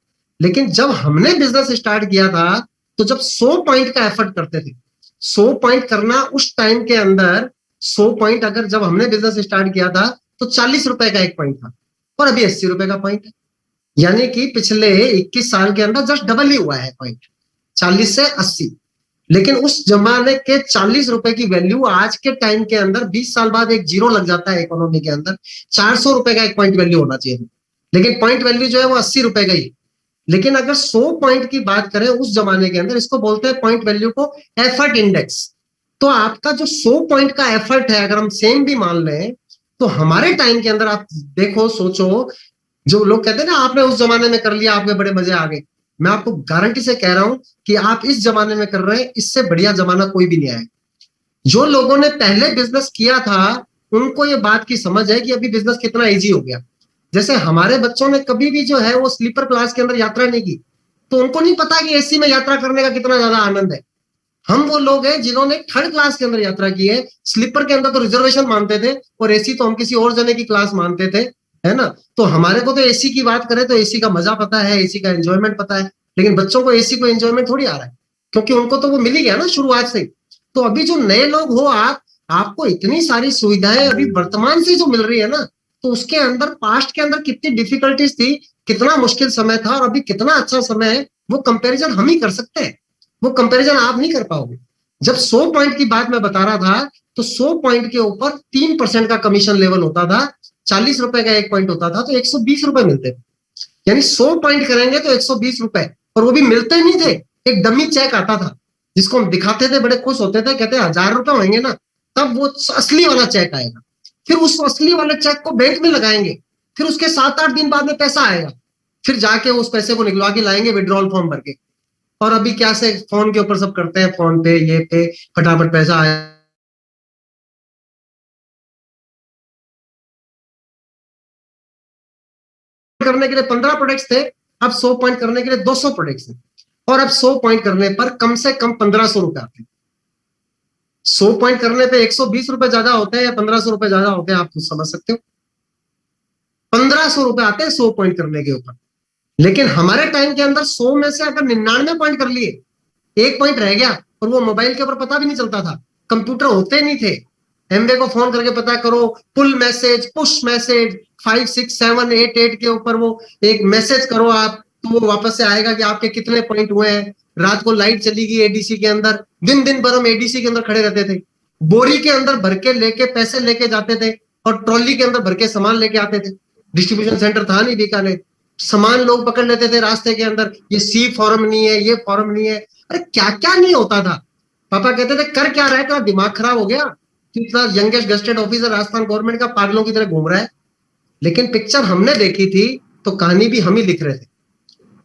लेकिन जब हमने बिजनेस स्टार्ट किया था, तो जब 100 पॉइंट का एफर्ट करते थे, 100 पॉइंट करना उस टाइम के अंदर, 100 पॉइंट अगर जब हमने बिजनेस स्टार्ट किया था तो 40 रुपए का एक पॉइंट था, और अभी 80 रुपए का पॉइंट है। यानी कि पिछले 21 साल के अंदर जस्ट डबल ही हुआ है पॉइंट, 40 से 80। लेकिन उस जमाने के 40 रुपए की वैल्यू आज के टाइम के अंदर 20 साल बाद एक जीरो लग जाता है इकोनॉमी के अंदर, 400 रुपए का एक पॉइंट वैल्यू होना चाहिए, लेकिन पॉइंट वैल्यू जो है वो 80 रुपए का ही। लेकिन अगर 100 पॉइंट की बात करें उस जमाने के अंदर, इसको बोलते हैं पॉइंट वैल्यू को एफर्ट इंडेक्स। तो आपका जो 100 पॉइंट का एफर्ट है, अगर हम सेम भी मान लें, तो हमारे टाइम के अंदर आप देखो, सोचो, जो लोग कहते हैं ना आपने उस जमाने में कर लिया, आपके बड़े मजे आ गए, मैं आपको गारंटी से कह रहा हूं कि आप इस जमाने में कर रहे हैं, इससे बढ़िया जमाना कोई भी नहीं आया। जो लोगों ने पहले बिजनेस किया था, उनको ये बात की समझ है कि अभी बिजनेस कितना इजी हो गया। जैसे हमारे बच्चों ने कभी भी जो है वो स्लीपर क्लास के अंदर यात्रा नहीं की, तो उनको नहीं पता कि एसी में यात्रा करने का कितना ज्यादा आनंद है। हम वो लोग हैं जिन्होंने थर्ड क्लास के अंदर यात्रा की है, स्लीपर के अंदर तो रिजर्वेशन मानते थे, और एसी तो हम किसी और जने की क्लास मानते थे, है ना। तो हमारे को तो एसी की बात करें तो एसी का मजा पता है, एसी का एंजॉयमेंट पता है, लेकिन बच्चों को एसी को एंजॉयमेंट थोड़ी आ रहा है, क्योंकि उनको तो वो मिल ही गया ना शुरुआत से। तो अभी जो नए लोग हो आप, आपको इतनी सारी सुविधाएं अभी वर्तमान से जो मिल रही है ना, तो उसके अंदर पास्ट के अंदर कितनी डिफिकल्टीज थी, कितना मुश्किल समय था, और अभी कितना अच्छा समय है, वो कंपैरिजन हम ही कर सकते हैं, वो कंपैरिजन आप नहीं कर पाओगे। जब 100 पॉइंट की बात मैं बता रहा था, तो 100 पॉइंट के ऊपर 3% का कमीशन लेवल होता था, 40 रुपए का एक पॉइंट होता था, तो 120 रुपए मिलते थे। यानी 100 पॉइंट करेंगे तो 120 रुपए, और वो भी मिलते नहीं थे, एक डमी चेक आता था जिसको हम दिखाते थे, बड़े खुश होते थे, कहते 1000 रुपए होंगे ना, तब वो असली वाला चेक आएगा। फिर उस असली वाले चेक को बैंक में लगाएंगे, फिर उसके 7-8 दिन बाद में पैसा आएगा, फिर जाके उस पैसे को निकलवा के लाएंगे विड्रॉल फॉर्म भर के। और अभी क्या से फोन के ऊपर सब करते हैं, फोन पे, ये पे, फटाफट पैसा आया करने के लिए 15 प्रोडक्ट्स थे, अब 100 पॉइंट करने के लिए 200 प्रोडक्ट्स हैं, और अब 100 पॉइंट करने पर कम से कम 1500 रुपए आते हैं। 100 पॉइंट करने पे 120 रुपए ज्यादा होते हैं या 1500 रुपए ज्यादा होते हैं, आप खुद समझ सकते हो। 1500 रुपए आते हैं 100 पॉइंट करने के ऊपर। लेकिन हमारे टाइम के अंदर 100 में से अगर 99 पॉइंट कर लिए, एक पॉइंट रह गया, और वो मोबाइल के ऊपर पता भी नहीं चलता था, कंप्यूटर होते नहीं थे, एमवे को फोन करके पता करो, पुल मैसेज, पुश मैसेज, 5, 6, 7, 8, 8 के ऊपर वो एक मैसेज करो आप, तो वो वापस से आएगा कि आपके कितने पॉइंट हुए हैं। रात को लाइट चली गई एडीसी के अंदर, दिन दिन भर हम एडीसी के अंदर खड़े रहते थे, बोरी के अंदर भर के लेके पैसे लेके जाते थे, और ट्रॉली के अंदर भर के सामान लेके आते थे। डिस्ट्रीब्यूशन सेंटर था नहीं बीकानेर, सामान लोग पकड़ लेते थे रास्ते के अंदर, ये सी फॉर्म नहीं है, ये फॉर्म नहीं है, अरे क्या क्या नहीं होता था। पापा कहते थे कर क्या रहा है, तेरा दिमाग खराब हो गया, इतना youngest gazetted officer Rajasthan government का पागलों की तरह घूम रहा है। लेकिन पिक्चर हमने देखी थी, तो कहानी भी हम ही लिख रहे थे।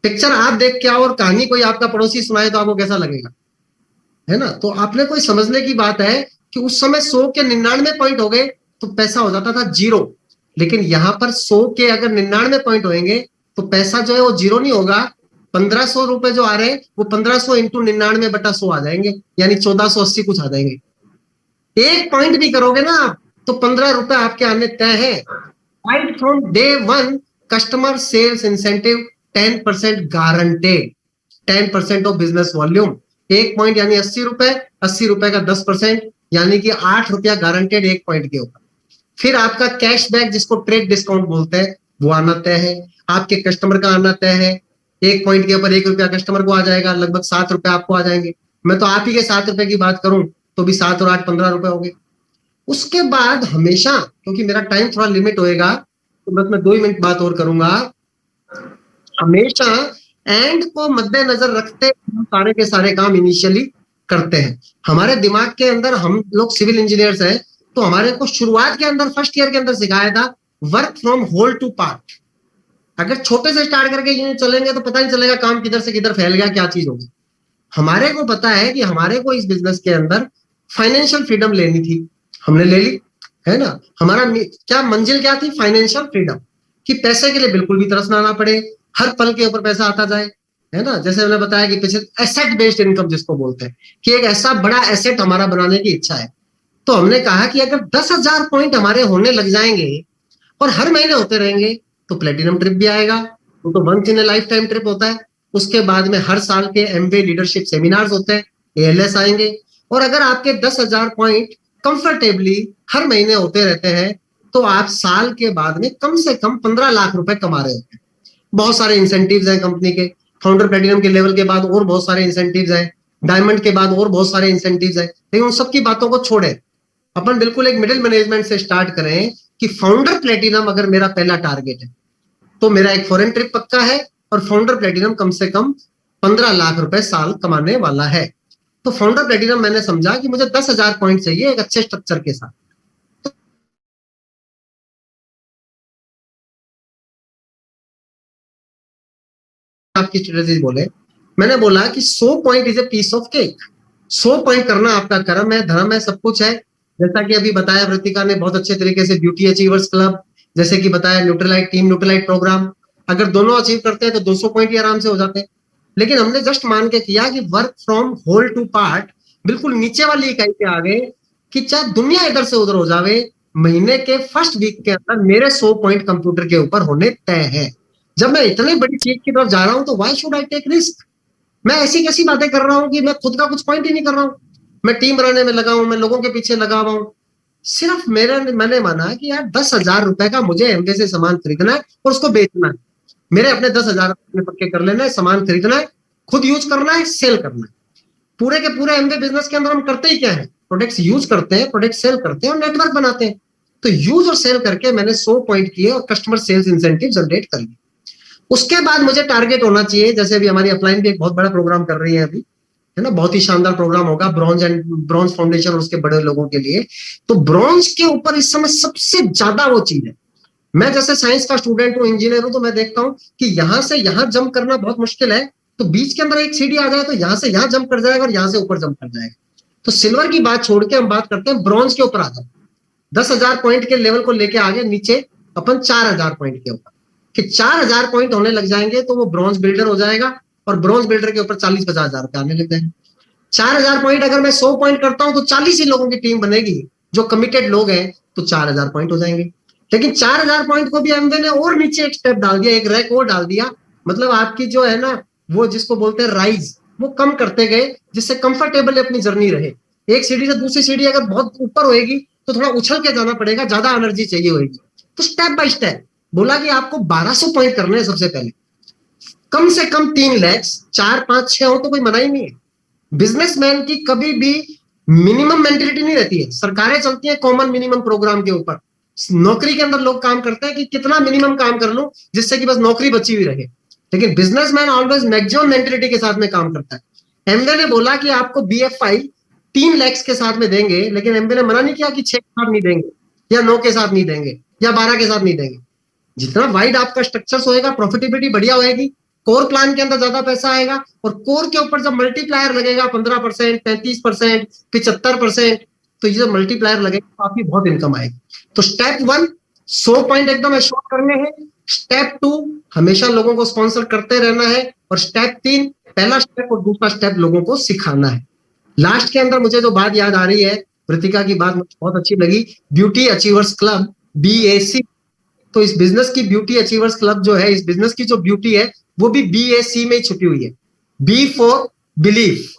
पिक्चर आप देख के आओ और कहानी कोई आपका पड़ोसी सुनाए तो आपको कैसा लगेगा, है ना। तो आपने कोई समझने की बात है कि उस समय 100 के 99 पॉइंट हो गए तो पैसा हो जाता था 0, लेकिन यहां पर 100 के अगर 99 पॉइंट होंगे तो पैसा जो है वो 0 नहीं होगा। 1500 रुपए जो आ रहे हैं वो 1500 इंटू 99/100 आ जाएंगे, यानी 1480 कुछ आ जाएंगे। एक पॉइंट भी करोगे ना आप तो 15 रुपए आपके आने तय है। Right from day 1 customer sales incentive 10% guaranteed, 10% of business volume. एक पॉइंट यानी 80 रुपए, 80 रुपए का 10% यानी कि 8 रुपया गारंटेड एक पॉइंट के ऊपर। फिर आपका कैशबैक जिसको ट्रेड डिस्काउंट बोलते हैं वो आना तय है, आपके कस्टमर का आना तय है। एक पॉइंट के ऊपर 1 रुपया कस्टमर को आ जाएगा, लगभग 7 रुपए आपको आ जाएंगे। मैं तो आप ही के 7 रुपए की बात करूं तो भी 7 और 8 15 रुपए हो गए। उसके बाद हमेशा, क्योंकि मेरा टाइम थोड़ा लिमिट होएगा तो बस मैं 2 मिनट बात और करूंगा, हमेशा एंड को मद्देनजर रखते सारे के सारे काम इनिशियली करते हैं। हमारे दिमाग के अंदर, हम लोग सिविल इंजीनियर्स हैं, तो हमारे को शुरुआत के अंदर फर्स्ट ईयर के अंदर सिखाया था work from whole to part. अगर छोटे से स्टार्ट करके यूं चलेंगे तो पता नहीं चलेगा काम किधर से किधर फैल गया, क्या चीज होगी। हमारे को पता है कि हमारे को इस बिजनेस के अंदर फाइनेंशियल फ्रीडम लेनी थी, हमने ले ली, है ना। हमारा क्या मंजिल क्या थी? फाइनेंशियल फ्रीडम, कि पैसे के लिए बिल्कुल भी तरसना ना पड़े, हर पल के ऊपर पैसा आता जाए, है ना। जैसे मैंने बताया कि पीछे एसेट बेस्ड इनकम जिसको बोलते हैं, कि एक ऐसा बड़ा एसेट हमारा बनाने की इच्छा है। तो हमने कहा कि अगर 10,000 पॉइंट हमारे होने लग जाएंगे और हर महीने होते रहेंगे तो प्लेटिनम ट्रिप भी आएगा, वो तो once in a life time trip होता है। उसके बाद में हर साल के एमवे लीडरशिप सेमिनार्स होते हैं, एएलएस आएंगे। और अगर आपके 10,000 पॉइंट कंफर्टेबली हर महीने होते रहते हैं तो आप साल के बाद में कम से कम 15 लाख रुपए कमा रहे होते हैं। बहुत सारे इंसेंटिव्स हैं कंपनी के, फाउंडर प्लेटिनम के लेवल के बाद और बहुत सारे इंसेंटिव्स हैं, डायमंड के बाद और बहुत सारे इंसेंटिव्स हैं। लेकिन उन सबकी बातों को छोड़े, अपन बिल्कुल एक मिडिल मैनेजमेंट से स्टार्ट करें कि फाउंडर प्लेटिनम अगर मेरा पहला टारगेट है तो मेरा एक फॉरेन ट्रिप पक्का है और फाउंडर प्लेटिनम कम से कम 15 लाख रुपए साल कमाने वाला है। तो फाउंडर प्लेटिनम मैंने समझा कि मुझे 10,000 पॉइंट चाहिए एक अच्छे स्ट्रक्चर के साथ। आपकी स्ट्रेटेजी बोले, मैंने बोला कि 100 point is a piece of cake. 100 point करना आपका कर्म है, धर्म है, सब कुछ है। जैसा कि अभी बताया वृतिका ने बहुत अच्छे तरीके से, ब्यूटी अचीवर्स क्लब, जैसे कि बताया न्यूट्रलाइट टीम, न्यूट्रलाइट प्रोग्राम, अगर दोनों अचीव करते हैं तो 200 पॉइंट ही आराम से हो जाते हैं। लेकिन हमने जस्ट मान के किया कि work from whole to part, बिल्कुल नीचे वाली इकाई पे आ गए कि चाहे दुनिया इधर से उधर हो जावे, महीने के फर्स्ट वीक के अंदर मेरे 100 पॉइंट कंप्यूटर के ऊपर होने तय है। जब मैं इतनी बड़ी चीज की तरफ जा रहा हूं तो why should I take risk? मैं ऐसी कैसी बातें कर रहा हूँ कि मैं खुद का कुछ पॉइंट ही नहीं कर रहा हूँ। मैं टीम बनाने में लगा हूं, मैं लोगों के पीछे लगा हुआ हूं। सिर्फ मैंने माना कि यार 10,000 रुपए का मुझे एमवे से सामान खरीदना है और उसको बेचना है। मेरे अपने 10,000 पक्के कर लेना है, सामान खरीदना है, खुद यूज करना है, सेल करना है। पूरे के पूरे एमवे बिजनेस के अंदर हम करते ही क्या है? प्रोडक्ट्स यूज करते हैं, प्रोडक्ट सेल करते हैं और नेटवर्क बनाते हैं। तो यूज और सेल करके मैंने 100 पॉइंट किए और कस्टमर सेल्स इंसेंटिव जनरेट कर लिए। उसके बाद मुझे टारगेट होना चाहिए, जैसे अभी हमारी अपलाइन भी एक बहुत बड़ा प्रोग्राम कर रही है अभी, है ना, बहुत ही शानदार प्रोग्राम होगा ब्रॉन्ज फाउंडेशन और उसके बड़े लोगों के लिए। तो ब्रॉन्ज के ऊपर इस समय सबसे ज्यादा वो चीज है। मैं जैसे साइंस का स्टूडेंट हूँ, इंजीनियर हूँ, तो मैं देखता हूँ कि यहां से यहां जंप करना बहुत मुश्किल है, तो बीच के अंदर एक सीढ़ी आ जाए तो यहां से यहां जंप कर जाएगा और यहां से ऊपर जंप कर जाएगा। तो सिल्वर की बात छोड़ के हम बात करते हैं ब्रॉन्ज के ऊपर आ जाए। 10,000 पॉइंट के लेवल को लेके आगे नीचे अपन 4,000 पॉइंट के ऊपर, कि 4,000 पॉइंट होने लग जाएंगे तो वो ब्रॉन्ज बिल्डर हो जाएगा और ब्रॉन्ज बिल्डर के ऊपर 40-50 हजार रुपए आने लग जाएंगे। 4,000 पॉइंट अगर मैं 100 पॉइंट करता हूं तो 40 ही लोगों की टीम बनेगी जो कमिटेड लोग हैं, तो 4,000 पॉइंट हो जाएंगे। लेकिन 4,000 पॉइंट को भी एमवे ने और नीचे एक स्टेप डाल दिया, एक रैक और डाल दिया। मतलब आपकी जो है ना, वो जिसको बोलते हैं राइज, वो कम करते गए, जिससे कंफर्टेबल अपनी जर्नी रहे। एक सीढ़ी से दूसरी सीढ़ी अगर बहुत ऊपर होएगी तो थोड़ा उछल के जाना पड़ेगा, ज्यादा एनर्जी चाहिए होगी। तो स्टेप बाय स्टेप बोला कि आपको 1200 पॉइंट करने हैं। सबसे पहले कम से कम 3 लाख, 4, 5, 6 हो तो कोई मना ही नहीं है। बिजनेसमैन की कभी भी मिनिमम मेंटेलिटी नहीं रहती है। सरकारें चलती है कॉमन मिनिमम प्रोग्राम के ऊपर, नौकरी के अंदर लोग काम करते हैं कि कितना मिनिमम काम कर लूं जिससे कि बस नौकरी बची हुई रहे। लेकिन बिजनेसमैन ऑलवेज मैक्सिमम मेंटेलिटी के साथ में काम करता है। एमवे ने बोला कि आपको BF5 3 लाख के साथ में देंगे, लेकिन एमवे ने मना नहीं किया कि 6 के साथ नहीं देंगे या 9 के साथ नहीं देंगे या 12 के साथ नहीं देंगे। जितना वाइड आपका स्ट्रक्चर होएगा, प्रॉफिटेबिलिटी बढ़िया होएगी, कोर प्लान के अंदर ज्यादा पैसा आएगा और कोर के ऊपर जब मल्टीप्लायर लगेगा 15%, 35%, 75%, तो ये जब मल्टीप्लायर लगेगा तो आपकी बहुत इनकम आएगी। तो स्टेप 1 100 पॉइंट एकदम एश्योर करने हैं। स्टेप 2 हमेशा लोगों को स्पॉन्सर करते रहना है और स्टेप 3 पहला स्टेप और दूसरा स्टेप लोगों को सिखाना है। लास्ट के अंदर मुझे जो बात याद आ रही है, वृतिका की बात मुझे बहुत अच्छी लगी, ब्यूटी अचीवर्स क्लब, BAC। तो इस बिजनेस की ब्यूटी अचीवर्स क्लब जो है, इस बिजनेस की जो ब्यूटी है वो भी BAC में ही छुपी हुई है। B for belief.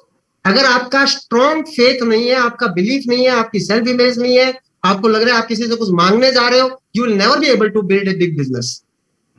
अगर आपका स्ट्रॉन्ग फेथ नहीं है, आपका बिलीफ नहीं है, आपकी सेल्फ इमेज नहीं है, आपको लग रहा है आप किसी से कुछ मांगने जा रहे हो, you will never be able to build a big business.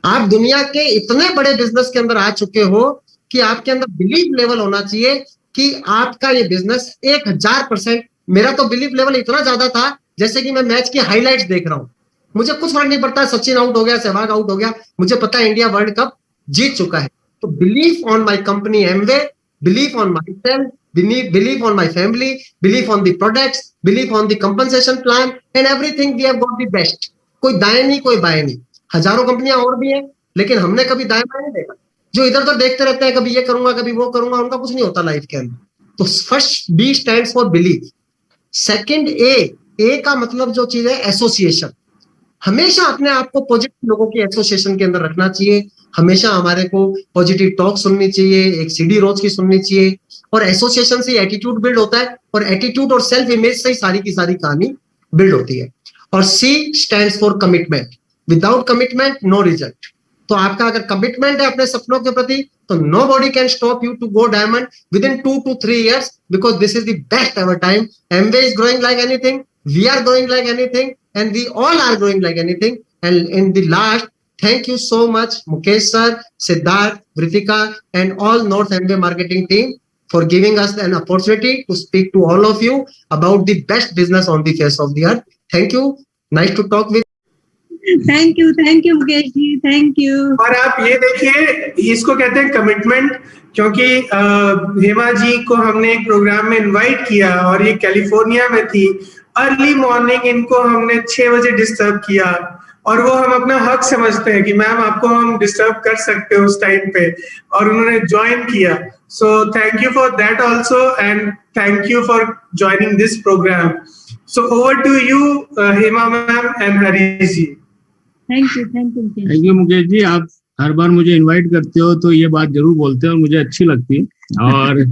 आप दुनिया के इतने बड़े बिजनेस के अंदर आ चुके हो कि आपके अंदर बिलीफ लेवल होना चाहिए कि आपका ये बिजनेस 1000%। मेरा तो बिलीफ लेवल इतना ज्यादा था जैसे कि मैं मैच की हाईलाइट्स देख रहा हूं, मुझे कुछ फर्क नहीं पड़ता सचिन आउट हो गया, सहवाग आउट हो गया, मुझे पता है इंडिया वर्ल्ड कप जीत चुका है। तो belief on my company Amway belief on myself, belief on my family, belief on the products, belief on the compensation plan, and everything we have got the best. कोई दाएं नहीं, कोई बाएं नहीं, हजारों कंपनियां और भी हैं, लेकिन हमने कभी दाएं बाएं नहीं देखा। जो इधर उधर देखते रहते हैं, कभी ये करूंगा, कभी वो करूंगा, उनका कुछ नहीं होता लाइफ के अंदर। तो first B stands for belief। Second A का मतलब जो चीज है एसोसिएशन। हमेशा अपने आप को पॉजिटिव लोगों की एसोसिएशन के अंदर रखना चाहिए, हमेशा हमारे को पॉजिटिव टॉक सुननी चाहिए, एक CD रोज की सुननी चाहिए, और एसोसिएशन से एटीट्यूड बिल्ड होता है, और एटीट्यूड और सेल्फ इमेज से ही सारी की सारी कहानी बिल्ड होती है। और C stands for commitment. Without commitment no result. तो आपका अगर कमिटमेंट है अपने सपनों के प्रति, तो nobody can stop you to go diamond within 2 to 3 years, because this is the best ever time. Amway is growing like anything, we are growing like anything, and we all are growing like anything. And in the last, thank you so much Mukesh sir, Siddharth, Vritika, and all North Amway marketing team for giving us an opportunity to speak to all of you about the best business on the face of the earth. Thank you. Nice to talk with. Thank you Mukesh ji, thank you. और आप ये देखिए, इसको कहते हैं commitment, क्योंकि हेमा जी को हमने एक प्रोग्राम में इनवाइट किया और ये कैलिफोर्निया में थी। अर्ली मॉर्निंग इनको हमने 6 बजे डिस्टर्ब किया, और वो हम अपना हक समझते हैं कि मैम आपको हम डिस्टर्ब कर सकते हो उस टाइम पे, और उन्होंने ज्वाइन किया। So thank you for that also, and thank you for joining this program. So over to you Hema ma'am and Harish ji. Thank you Mukesh ji. आप हर बार मुझे इनवाइट करते हो तो ये बात जरूर बोलते हो और मुझे अच्छी लगती है। और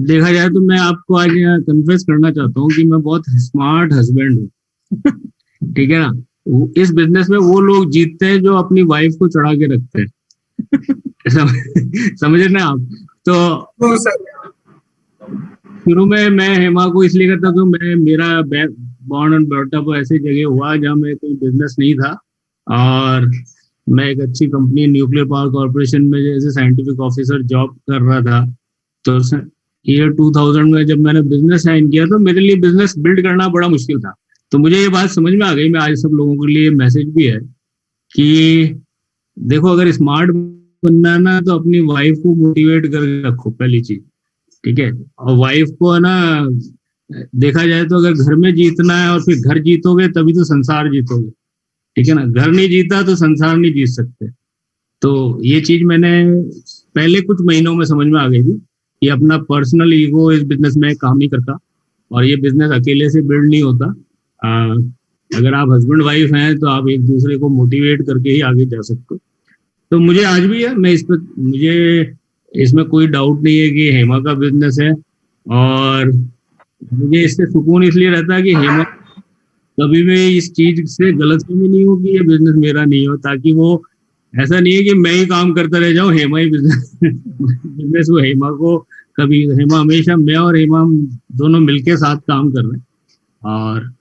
देखा जाए तो मैं आपको आज कन्फेस करना चाहता हूँ कि मैं बहुत स्मार्ट हस्बैंड हूँ। ठीक है ना। इस बिजनेस में वो लोग जीतते हैं जो अपनी वाइफ को चढ़ा के रखते हैं। समझ रहे आप? तो शुरू में मैं हेमा को इसलिए करता हूँ, मेरा बॉर्न एंड ब्रॉट अप ऐसी जगह हुआ जहाँ में कोई बिजनेस नहीं था, और मैं एक अच्छी कंपनी न्यूक्लियर पावर कॉर्पोरेशन में जैसे साइंटिफिक ऑफिसर जॉब कर रहा था। तो ईयर 2000 में जब मैंने बिजनेस साइन किया तो मेरे लिए बिजनेस बिल्ड करना बड़ा मुश्किल था। तो मुझे ये बात समझ में आ गई, मैं आज सब लोगों के लिए मैसेज भी है कि देखो, अगर स्मार्ट बनना है ना तो अपनी वाइफ को मोटिवेट करके रखो, पहली चीज। ठीक है। और वाइफ को है ना, देखा जाए तो अगर घर में जीतना है और फिर घर जीतोगे तभी तो संसार जीतोगे। ठीक है ना। घर नहीं जीता तो संसार नहीं जीत सकते। तो ये चीज मैंने पहले कुछ महीनों में समझ में आ गई थी कि अपना पर्सनल ईगो इस बिजनेस में काम नहीं करता, और ये बिजनेस अकेले से बिल्ड नहीं होता। अगर आप हस्बैंड वाइफ हैं तो आप एक दूसरे को मोटिवेट करके ही आगे जा सकते हो। तो मुझे आज भी है, मुझे इसमें कोई डाउट नहीं है कि हेमा का बिजनेस है, और मुझे इससे सुकून इसलिए रहता है कि हेमा कभी भी इस चीज से गलतफहमी नहीं हो कि ये बिजनेस मेरा नहीं हो, ताकि वो ऐसा नहीं है कि मैं ही काम करता रह जाऊं, हेमा ही बिजनेस वो हेमा को कभी, हेमा हमेशा, मैं और हेमा दोनों मिलके साथ काम कर रहे हैं। और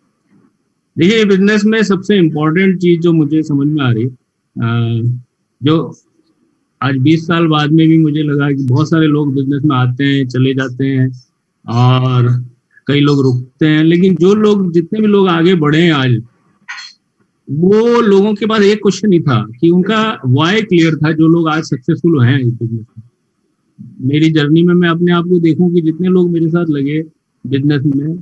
देखिए, बिजनेस में सबसे इम्पोर्टेंट चीज जो मुझे समझ में आ रही, जो आज 20 साल बाद में भी मुझे लगा कि बहुत सारे लोग बिजनेस में आते हैं, चले जाते हैं, और कई लोग रुकते हैं, लेकिन जो लोग, जितने भी लोग आगे बढ़े हैं आज, वो लोगों के पास एक क्वेश्चन ही था कि उनका वाई क्लियर था। जो लोग आज सक्सेसफुल हैं इस बिजनेस में, मेरी जर्नी में मैं अपने आप को देखूं कि जितने लोग मेरे साथ लगे बिजनेस में,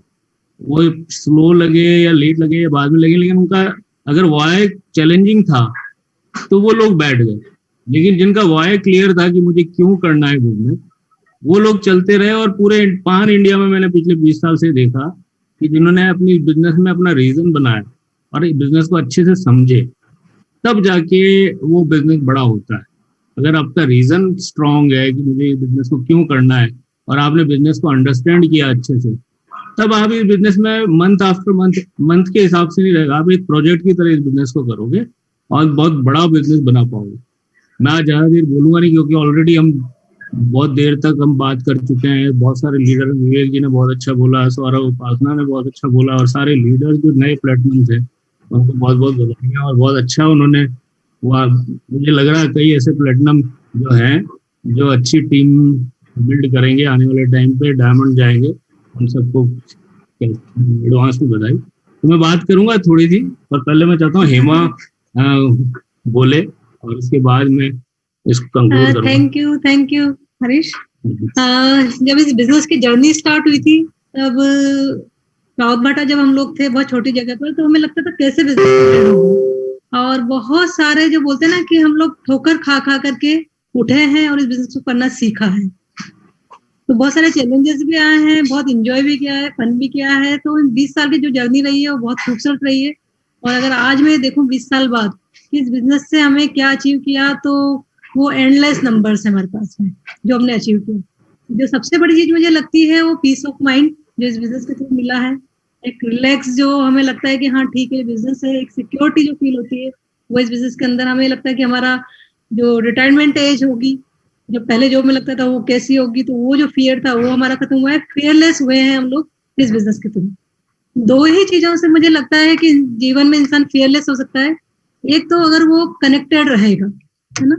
वो स्लो लगे या लेट लगे या बाद में लगे, लेकिन उनका अगर वाई चैलेंजिंग था तो वो लोग बैठ गए। लेकिन जिनका वाई क्लियर था कि मुझे क्यों करना है बिजनेस, वो लोग चलते रहे। और पूरे पान इंडिया में मैंने पिछले 20 साल से देखा कि जिन्होंने अपनी बिजनेस में अपना रीजन बनाया और बिजनेस को अच्छे से समझे, तब जाके वो बिजनेस बड़ा होता है। अगर आपका रीजन स्ट्रांग है कि मुझे बिजनेस को क्यों करना है, और आपने बिजनेस को अंडरस्टैंड किया अच्छे से, तब आप इस बिजनेस में मंथ आफ्टर मंथ के हिसाब से नहीं रहेगा, आप एक प्रोजेक्ट की तरह इस बिजनेस को करोगे और बहुत बड़ा बिजनेस बना पाओगे। मैं आज ज्यादा देर बोलूंगा नहीं, क्योंकि ऑलरेडी हम बहुत देर तक हम बात कर चुके हैं। बहुत सारे लीडर, विवेक जी ने बहुत अच्छा बोला, सौरभ उपासना ने बहुत अच्छा बोला, और सारे लीडर जो नए प्लेटफॉर्म थे उनको बहुत बहुत बधाइयां, और बहुत अच्छा उन्होंने, मुझे लग रहा है कई ऐसे प्लेटिनम जो हैं जो अच्छी टीम बिल्ड करेंगे आने वाले टाइम पे, डायमंड जाएंगे, उन सबको एडवांस में बधाई। तो मैं बात करूंगा थोड़ी सी, पर पहले मैं चाहता हूँ हेमा बोले और उसके बाद में इसको कंक्लूड करूंगा। Thank you Harish. जब इस बिजनेस की जर्नी स्टार्ट हुई थी तब रावत भाटा जब हम लोग थे बहुत छोटी जगह पर, तो हमें लगता था कैसे बिजनेस होगा, और बहुत सारे जो बोलते हैं ना कि हम लोग ठोकर खा खा करके उठे हैं और इस बिजनेस को करना सीखा है। तो बहुत सारे चैलेंजेस भी आए हैं, बहुत इंजॉय भी किया है, फन भी किया है। तो 20 साल की जो जर्नी रही है वो बहुत खूबसूरत रही है। और अगर आज मैं देखूं 20 साल बाद इस बिजनेस से हमें क्या अचीव किया, तो वो एंडलेस नंबर्स है हमारे पास में जो हमने अचीव किया। जो सबसे बड़ी चीज मुझे लगती है वो पीस ऑफ माइंड जो इस बिजनेस के थ्रू मिला है। एक रिलैक्स जो हमें लगता है कि हाँ ठीक है बिजनेस है, एक सिक्योरिटी जो फील होती है वो इस बिजनेस के अंदर हमें लगता है कि हमारा जो रिटायरमेंट एज होगी, जो पहले जॉब में लगता था वो कैसी होगी, तो वो जो फियर था वो हमारा खत्म हुआ है। फियरलेस हुए हैं हम लोग इस बिजनेस के थ्रू। दो ही चीजों से मुझे लगता है कि जीवन में इंसान फियरलेस हो सकता है। एक तो अगर वो कनेक्टेड रहेगा, है ना।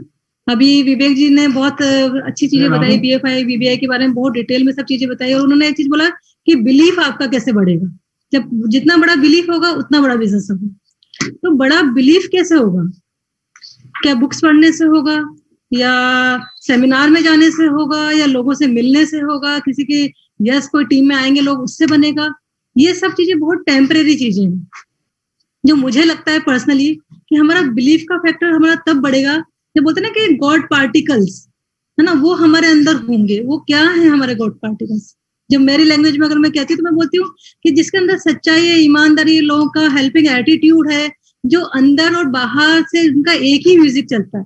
अभी विवेक जी ने बहुत अच्छी चीजें बताई, BFI BBI के बारे में बहुत डिटेल में सब चीजें बताई, और उन्होंने एक चीज बोला कि बिलीफ आपका कैसे बढ़ेगा। जब जितना बड़ा बिलीफ होगा उतना बड़ा बिजनेस होगा। तो बड़ा बिलीफ कैसे होगा? क्या बुक्स पढ़ने से होगा, या सेमिनार में जाने से होगा, या लोगों से मिलने से होगा, किसी की यस कोई टीम में आएंगे लोग उससे बनेगा? ये सब चीजें बहुत टेम्परेरी चीजें हैं। जो मुझे लगता है पर्सनली कि हमारा बिलीफ का फैक्टर हमारा तब बढ़ेगा जब बोलते हैं ना कि गॉड पार्टिकल्स, है ना, वो हमारे अंदर होंगे। वो क्या है हमारे गॉड पार्टिकल्स? जब मेरी लैंग्वेज में अगर मैं कहती हूँ तो मैं बोलती हूँ कि जिसके अंदर सच्चाई है, ईमानदारी, लोगों का हेल्पिंग एटीट्यूड है, जो अंदर और बाहर से उनका एक ही म्यूजिक चलता है।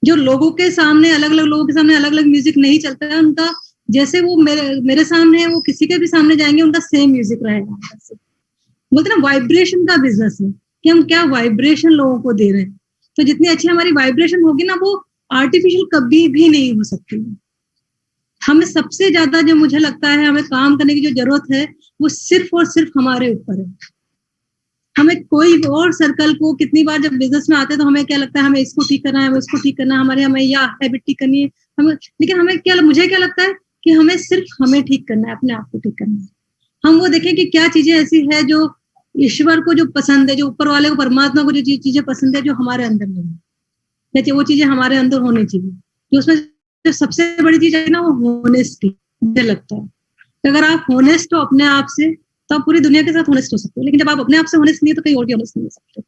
जो लोगों के सामने अलग अलग लोगों के सामने अलग अलग म्यूजिक नहीं चलता है, उनका जैसे वो मेरे सामने है वो किसी के भी सामने जाएंगे उनका सेम म्यूजिक रहेगा। बोलते ना वाइब्रेशन का बिजनेस है कि हम क्या वाइब्रेशन लोगों को दे रहे हैं। तो जितनी अच्छी हमारी वाइब्रेशन होगी ना, वो आर्टिफिशियल कभी भी नहीं हो सकती। हमें सबसे ज्यादा जो मुझे लगता है हमें काम करने की जो जरूरत है वो सिर्फ और सिर्फ हमारे ऊपर है। हमें कोई और सर्कल को कितनी बार जब बिजनेस में आते हैं तो हमें क्या लगता है हमें इसको ठीक करना है, हमें इसको ठीक करना है, हमें या हैबिट ठीक करनी है हमें, लेकिन मुझे क्या लगता है कि हमें सिर्फ हमें ठीक करना है, अपने आप को ठीक करना है। हम वो देखें कि क्या चीजें ऐसी है जो ईश्वर को जो पसंद है, जो ऊपर वाले को, परमात्मा को जो चीजें पसंद है जो हमारे अंदर नहीं है, जैसे वो चीजें हमारे अंदर होनी चाहिए। जो उसमें जो सबसे बड़ी चीज है ना वो होनेस्टी मुझे लगता है। तो अगर आप होनेस्ट हो अपने आप से तो आप पूरी दुनिया के साथ होनेस्ट हो सकते हो, लेकिन जब आप अपने आप से होनेस्ट नहीं है तो कहीं और भी होनेस्ट नहीं हो सकते।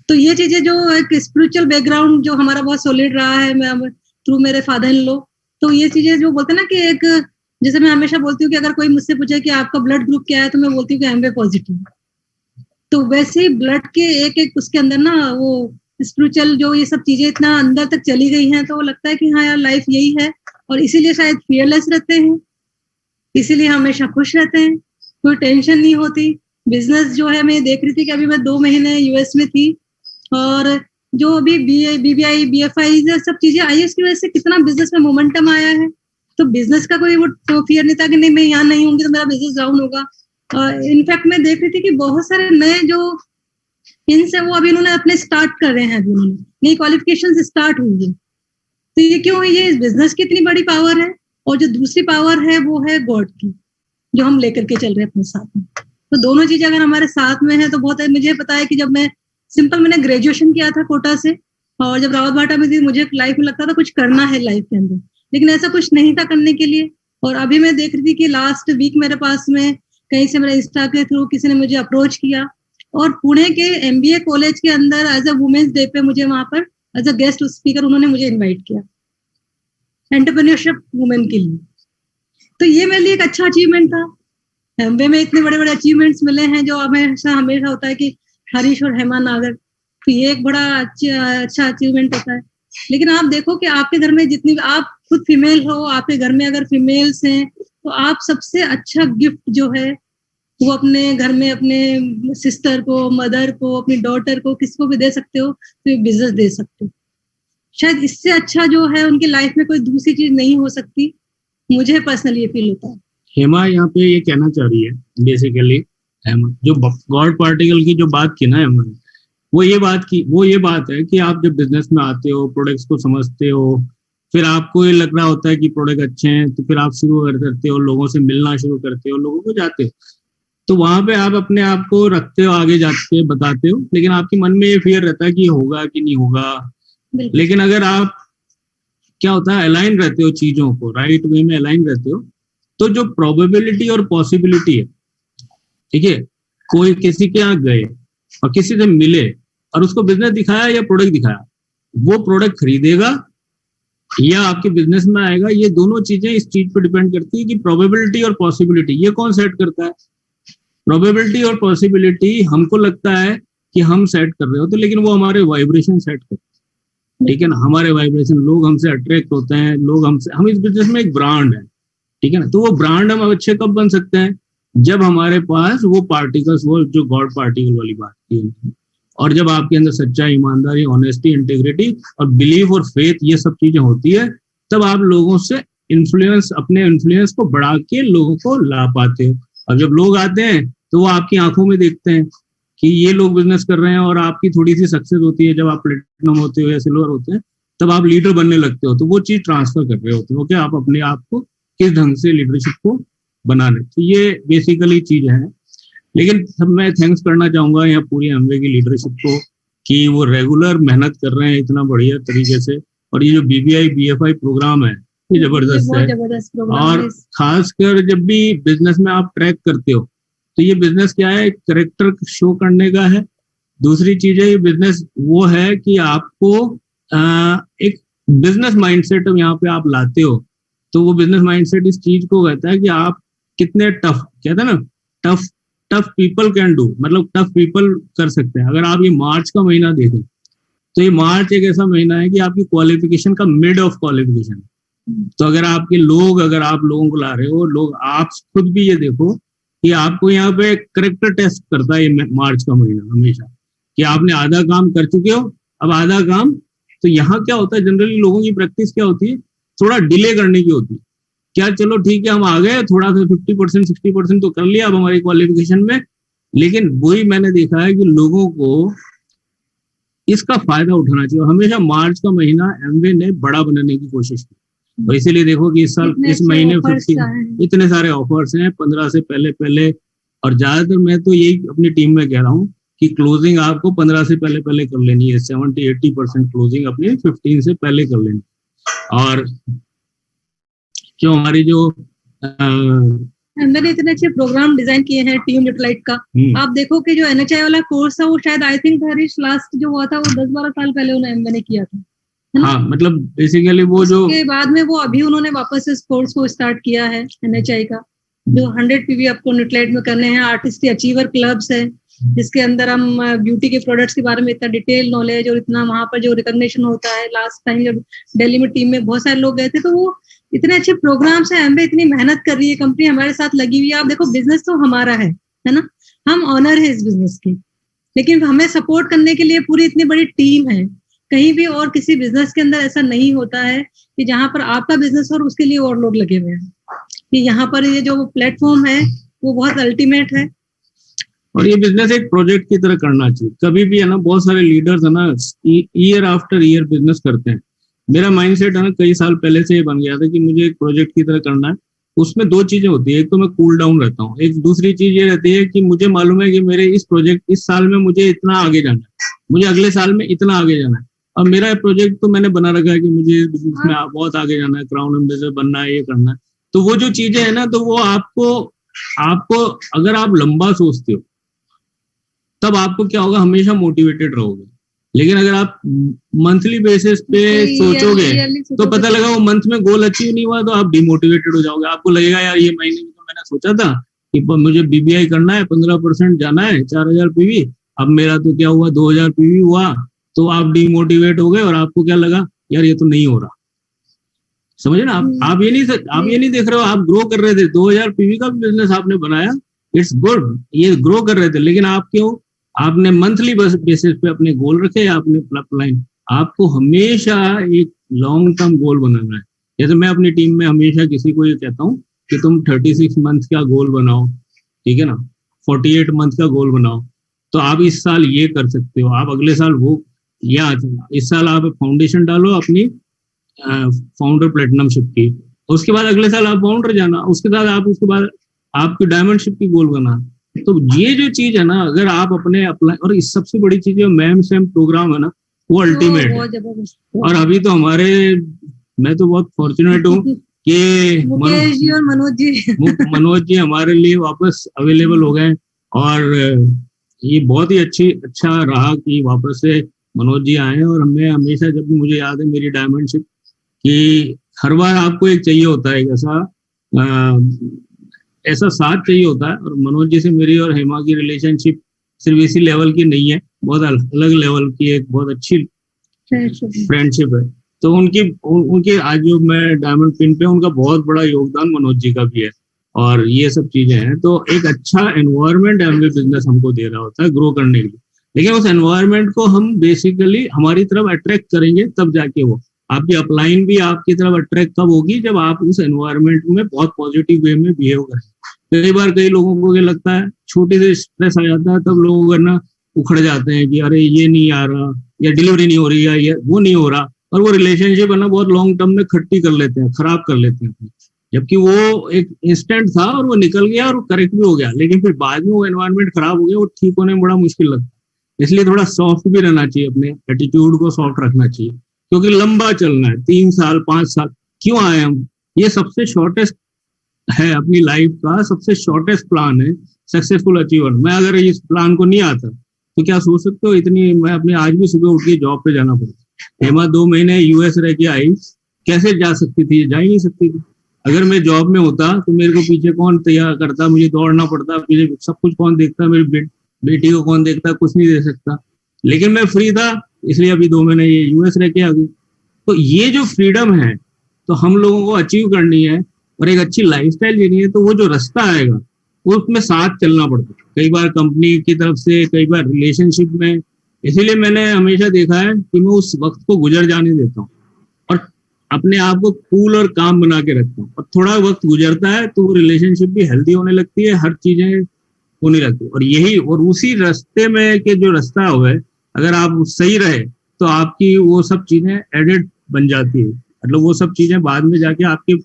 तो ये चीजें जो एक स्पिरिचुअल बैकग्राउंड जो हमारा बहुत सॉलिड रहा है थ्रू मेरे फादर इन लॉ, तो ये चीजें जो बोलते हैं ना कि एक, जैसे मैं हमेशा बोलती हूँ कि अगर कोई मुझसे पूछे कि आपका ब्लड ग्रुप क्या है तो मैं बोलती हूँ कि एमवे पॉजिटिव। तो वैसे ही ब्लड के एक एक उसके अंदर ना वो स्पिरिचुअल जो ये सब चीजें इतना अंदर तक चली गई हैं, तो लगता है कि हाँ यार लाइफ यही है। और इसीलिए शायद फियरलेस रहते हैं, इसीलिए हमेशा खुश रहते हैं, कोई टेंशन नहीं होती। बिजनेस जो है मैं देख रही थी कि अभी मैं 2 महीने यूएस में थी, और जो अभी BBI BFI सब चीजें आई है उसकी वजह से कितना बिजनेस में मोमेंटम आया है। तो बिजनेस का कोई वो तो फियर नहीं था कि नहीं मैं यहाँ नहीं होंगी तो मेरा बिजनेस डाउन होगा। इनफैक्ट मैं देख रही थी कि बहुत सारे नए जो इनसे वो अभी इन्होंने अपने स्टार्ट कर रहे हैं, अभी उन्होंने नई क्वालिफिकेशन स्टार्ट हुई है। तो ये क्यों है? ये इस बिजनेस की इतनी बड़ी पावर है, और जो दूसरी पावर है वो है गॉड की जो हम लेकर के चल रहे हैं अपने साथ में। तो दोनों चीजें अगर हमारे साथ में है तो बहुत है। मुझे पता है कि जब मैंने ग्रेजुएशन किया था कोटा से, और जब रावत भाटा में थी मुझे लाइफ में लगता था कुछ करना है लाइफ के अंदर, लेकिन ऐसा कुछ नहीं था करने के लिए। और अभी मैं देख रही थी कि लास्ट वीक मेरे पास में कहीं से मेरे इंस्टा के थ्रू किसी ने मुझे अप्रोच किया, और पुणे के MBA कॉलेज के अंदर एज अ वुमेन्स डे पे मुझे वहां पर एज अ गेस्ट स्पीकर उन्होंने मुझे इन्वाइट किया एंटरप्रेन्योरशिप वुमेन के लिए। तो ये मेरे लिए एक अच्छा अचीवमेंट था। एमबीए में इतने बड़े बड़े अचीवमेंट्स मिले हैं जो हमेशा होता है कि हरीश और हेमा नागर, तो ये एक बड़ा अच्छा अचीवमेंट होता है। लेकिन आप देखो कि आपके घर में जितनी आप खुद फीमेल हो, आपके घर में अगर फीमेल्स हैं तो आप सबसे अच्छा गिफ्ट जो है वो अपने घर में अपने सिस्टर को, मदर को, अपनी डॉटर को, किसको भी दे सकते हो, तो ये बिजनेस दे सकते हो। शायद इससे अच्छा जो है उनकी लाइफ में कोई दूसरी चीज नहीं हो सकती, मुझे पर्सनली ये फील होता है। हेमा यहाँ पे ये कहना चाह रही है बेसिकली, जो गॉड पार्टिकल की जो बात की ना हेमा, वो ये बात है कि आप जब बिजनेस में आते हो, प्रोडक्ट्स को समझते हो, फिर आपको ये लग रहा होता है कि प्रोडक्ट अच्छे हैं, तो फिर आप शुरू करते हो, लोगों से मिलना शुरू करते हो, लोगों को जाते हो, तो वहां पे आप अपने आप को रखते हो, आगे जाते बताते हो, लेकिन आपके मन में ये फियर रहता है कि होगा कि नहीं होगा। लेकिन अगर आप क्या होता है, अलाइन रहते हो चीजों को, राइट वे में अलाइन रहते हो, तो जो प्रोबेबिलिटी और पॉसिबिलिटी है, ठीक है, कोई किसी के यहाँ गए और किसी से मिले और उसको बिजनेस दिखाया या प्रोडक्ट दिखाया, वो प्रोडक्ट खरीदेगा या आपके बिजनेस में आएगा, ये दोनों चीजें इस चीज पर डिपेंड करती है कि प्रोबेबिलिटी और पॉसिबिलिटी ये कौन सेट करता है। प्रोबेबिलिटी और पॉसिबिलिटी हमको लगता है कि हम सेट कर रहे होते, लेकिन वो हमारे वाइब्रेशन सेट करते हैं, ठीक है ना, हमारे वाइब्रेशन, लोग हमसे अट्रैक्ट होते हैं, लोग हमसे, हम इस बिजनेस में एक ब्रांड है, ठीक है ना, तो वो ब्रांड हम अच्छे कब बन सकते हैं, जब हमारे पास वो पार्टिकल्स, वो जो गॉड पार्टिकल वाली बात की, और जब आपके अंदर सच्चाई, ईमानदारी, ऑनेस्टी, इंटीग्रिटी और बिलीफ और फेथ, ये सब चीजें होती है, तब आप लोगों से इन्फ्लुएंस, अपने इन्फ्लुएंस को बढ़ा के लोगों को ला पाते हो। और जब लोग आते हैं तो वो आपकी आंखों में देखते हैं कि ये लोग बिजनेस कर रहे हैं, और आपकी थोड़ी सी सक्सेस होती है, जब आप प्लेटिनम होते हो या सिल्वर होते हैं, तब आप लीडर बनने लगते हो, तो वो चीज ट्रांसफर कर रहे होते हो कि आप अपने आप को किस ढंग से लीडरशिप को बना रहे। तो ये बेसिकली चीज है। लेकिन सब मैं थैंक्स करना चाहूंगा यहाँ पूरी एमवे की लीडरशिप को कि वो रेगुलर मेहनत कर रहे हैं इतना बढ़िया तरीके से, और ये जो BBI BFI प्रोग्राम है ये जबरदस्त है। और खासकर जब भी बिजनेस में आप ट्रैक करते हो, तो ये बिजनेस क्या है, कैरेक्टर शो करने का है। दूसरी चीज है, ये बिजनेस वो है कि आपको एक बिजनेस माइंडसेट यहाँ पे आप लाते हो, तो वो बिजनेस माइंडसेट इस चीज को कहता है कि आप कितने टफ, कहते हैं ना, टफ पीपल कैन डू, मतलब टफ पीपल कर सकते हैं। अगर आप ये मार्च का महीना देखें, तो ये मार्च एक ऐसा महीना है कि आपकी क्वालिफिकेशन का मिड ऑफ क्वालिफिकेशन, तो अगर आपके लोग, अगर आप लोगों को ला रहे हो, लोग, आप खुद भी ये देखो कि आपको यहाँ पे करेक्टर टेस्ट करता है ये मार्च का महीना हमेशा, कि आपने आधा काम कर चुके हो, अब आधा काम। तो यहाँ क्या होता है, जनरली लोगों की प्रैक्टिस क्या होती है, थोड़ा डिले करने की होती है, क्या चलो ठीक है हम आ गए, थोड़ा सा 50% 60% तो कर लिया अब हमारी क्वालिफिकेशन में। लेकिन वही मैंने देखा है कि लोगों को इसका फायदा उठाना चाहिए। हमेशा मार्च का महीना एमवे ने बड़ा बनाने की कोशिश की, और इसीलिए देखो कि इस साल इस महीने 50 इतने सारे ऑफर्स हैं 15 से पहले, और ज्यादातर मैं तो यही अपनी टीम में कह रहा हूँ कि क्लोजिंग आपको 15 से पहले कर लेनी है, 70-80% क्लोजिंग अपनी 15 से पहले कर लेनी। और जो हमारी जो मैंने इतने अच्छे प्रोग्राम डिजाइन किए हैं टीम न्यूट्रलाइट का, आप देखो कि जो NHI वाला कोर्स था वो शायद आई थिंक हरीश लास्ट जो हुआ था वो 10-12 साल पहले उन्होंने मैंने किया था, हाँ, मतलब बेसिकली वो जो के बाद में वो अभी उन्होंने वापस इस कोर्स को स्टार्ट किया है NHI का, जो 100 PV आपको न्यूट्रलाइट में करने हैं। आर्टिस्ट अचीवर क्लब्स है, जिसके अंदर हम ब्यूटी के प्रोडक्ट्स के बारे में इतना डिटेल नॉलेज और इतना वहां पर जो रिकॉग्निशन होता है। लास्ट टाइम जब दिल्ली में टीम में बहुत सारे लोग गए थे, तो वो इतने अच्छे प्रोग्राम्स है, एमवे इतनी मेहनत कर रही है, कंपनी हमारे साथ लगी हुई है। आप देखो बिजनेस तो हमारा है ना, हम ऑनर है इस बिजनेस की, लेकिन हमें सपोर्ट करने के लिए पूरी इतनी बड़ी टीम है। कहीं भी और किसी बिजनेस के अंदर ऐसा नहीं होता है कि जहां पर आपका बिजनेस और उसके लिए और लोग लगे हुए हैं, कि यहाँ पर ये जो प्लेटफॉर्म है वो बहुत अल्टीमेट है। और ये बिजनेस एक प्रोजेक्ट की तरह करना चाहिए। कभी भी है ना, बहुत सारे लीडर्स है ना ईयर आफ्टर ईयर बिजनेस करते हैं। मेरा माइंडसेट है ना कई साल पहले से ये बन गया था कि मुझे एक प्रोजेक्ट की तरह करना है। उसमें दो चीजें होती है, एक तो मैं कूल डाउन रहता हूँ, एक दूसरी चीज ये रहती है कि मुझे मालूम है कि मेरे इस प्रोजेक्ट इस साल में मुझे इतना आगे जाना है, मुझे अगले साल में इतना आगे जाना है। और मेरा प्रोजेक्ट तो मैंने बना रखा है कि मुझे बिजनेस में बहुत आगे जाना है, क्राउन एम्बेसडर बनना है, ये करना है। तो वो जो चीजें है ना, तो वो आपको अगर आप लंबा सोचते हो तब आपको क्या होगा, हमेशा मोटिवेटेड रहोगे। लेकिन अगर आप मंथली बेसिस पे सोचोगे तो पता लगा वो मंथ में गोल अचीव नहीं हुआ तो आप डिमोटिवेटेड हो जाओगे। आपको लगेगा यार ये महीने में तो मैंने सोचा था कि मुझे BBI करना है, 15% जाना है, 4000 PV, अब मेरा तो क्या हुआ 2000 PV हुआ, तो आप डिमोटिवेट हो गए और आपको क्या लगा यार ये तो नहीं हो रहा। समझे ना आप ये नहीं देख रहे हो, आप ग्रो कर रहे थे, 2000 PV का भी बिजनेस आपने बनाया, इट्स गुड, ये ग्रो कर रहे थे, लेकिन आप क्यों, आपने मंथली बेसिस पे अपने गोल रखे, आपने प्लान। आपको हमेशा एक लॉन्ग टर्म गोल बनाना है। जैसे मैं अपनी टीम में हमेशा किसी को ये कहता हूँ कि तुम 36 मंथ का गोल बनाओ, ठीक है ना, 48 मंथ का गोल बनाओ। तो आप इस साल ये कर सकते हो, आप अगले साल वो, या इस साल आप फाउंडेशन डालो अपनी फाउंडर प्लेटिनमशिप की, उसके बाद अगले साल आप फाउंडर जाना, उसके बाद आपकी डायमंडशिप की गोल बना। तो ये जो चीज है ना, अगर आप अपने अप्लाई, और इस सबसे बड़ी चीज जो मैम सेम प्रोग्राम है ना, वो अल्टीमेट है। और अभी तो हमारे मैं तो बहुत फॉर्चुनेट हूँ कि मुकेश जी और मनोज जी हमारे लिए वापस अवेलेबल हो गए, और ये बहुत ही अच्छा रहा कि वापस से मनोज जी आए। और हमें हमेशा, जब भी मुझे याद है मेरी डायमंडशिप, कि हर बार आपको एक चाहिए होता है, ऐसा साथ चाहिए होता है। और मनोज जी से मेरी और हेमा की रिलेशनशिप सिर्फ इसी लेवल की नहीं है, बहुत अलग लेवल की एक बहुत अच्छी फ्रेंडशिप है। तो उनके आज जो मैं डायमंड पिन पे, उनका बहुत बड़ा योगदान मनोज जी का भी है, और ये सब चीजें हैं। तो एक अच्छा एनवायरनमेंट एमवे बिजनेस हमको दे रहा होता है ग्रो करने के लिए, लेकिन उस एनवायरनमेंट को हम बेसिकली हमारी तरफ अट्रैक्ट करेंगे, तब जाके वो आपकी अपलाइन भी आपकी तरफ अट्रैक्ट कब होगी, जब आप उस एनवायरनमेंट में बहुत पॉजिटिव वे में बिहेव करें। कई बार कई लोगों को ये लगता है, छोटे से स्ट्रेस आ जाता है, तब लोग ना उखड़ जाते हैं कि अरे ये नहीं आ रहा, या डिलीवरी नहीं हो रही, या ये वो नहीं हो रहा, और वो रिलेशनशिप है ना बहुत लॉन्ग टर्म में खट्टी कर लेते हैं, खराब कर लेते हैं। जबकि वो एक इंस्टेंट था और वो निकल गया और करेक्ट भी हो गया, लेकिन फिर बाद में वो एनवायरनमेंट खराब हो गया, वो ठीक होने में बड़ा मुश्किल लगता है। इसलिए थोड़ा सॉफ्ट भी रहना चाहिए, अपने एटीट्यूड को सॉफ्ट रखना चाहिए, क्योंकि लंबा चलना है, 3 साल 5 साल क्यों आए हम, ये सबसे शॉर्टेस्ट है अपनी लाइफ का, सबसे शॉर्टेस्ट प्लान है सक्सेसफुल अचीवर। मैं अगर इस प्लान को नहीं आता तो क्या सोच सकते हो, इतनी मैं अपने आज भी सुबह उठ के जॉब पे जाना पड़ता। हेमा 2 महीने यूएस रह के आई, कैसे जा सकती थी, जा ही नहीं सकती थी। अगर मैं जॉब में होता तो मेरे को पीछे कौन तैयार करता, मुझे दौड़ना पड़ता, पीछे सब कुछ कौन देखता, मेरी बेटी को कौन देखता, कुछ नहीं दे सकता। लेकिन मैं फ्री था, इसलिए अभी 2 महीने ये यूएस रह के आ गई। तो ये जो फ्रीडम है, तो हम लोगों को अचीव करनी है और एक अच्छी लाइफस्टाइल जीनी है, तो वो जो रास्ता आएगा उसमें साथ चलना पड़ता है, कई बार कंपनी की तरफ से, कई बार रिलेशनशिप में। इसीलिए मैंने हमेशा देखा है कि मैं उस वक्त को गुजर जाने देता हूँ और अपने आप को कूल और काम बना के रखता हूँ। और थोड़ा वक्त गुजरता है तो वो रिलेशनशिप भी हेल्दी होने लगती है, हर चीजें होने लगती है। और यही, और उसी रास्ते में के जो रास्ता हुआ है, अगर आप सही रहे तो आपकी वो सब चीजें एडेड बन जाती है। मतलब वो सब चीजें बाद में जाके आपकी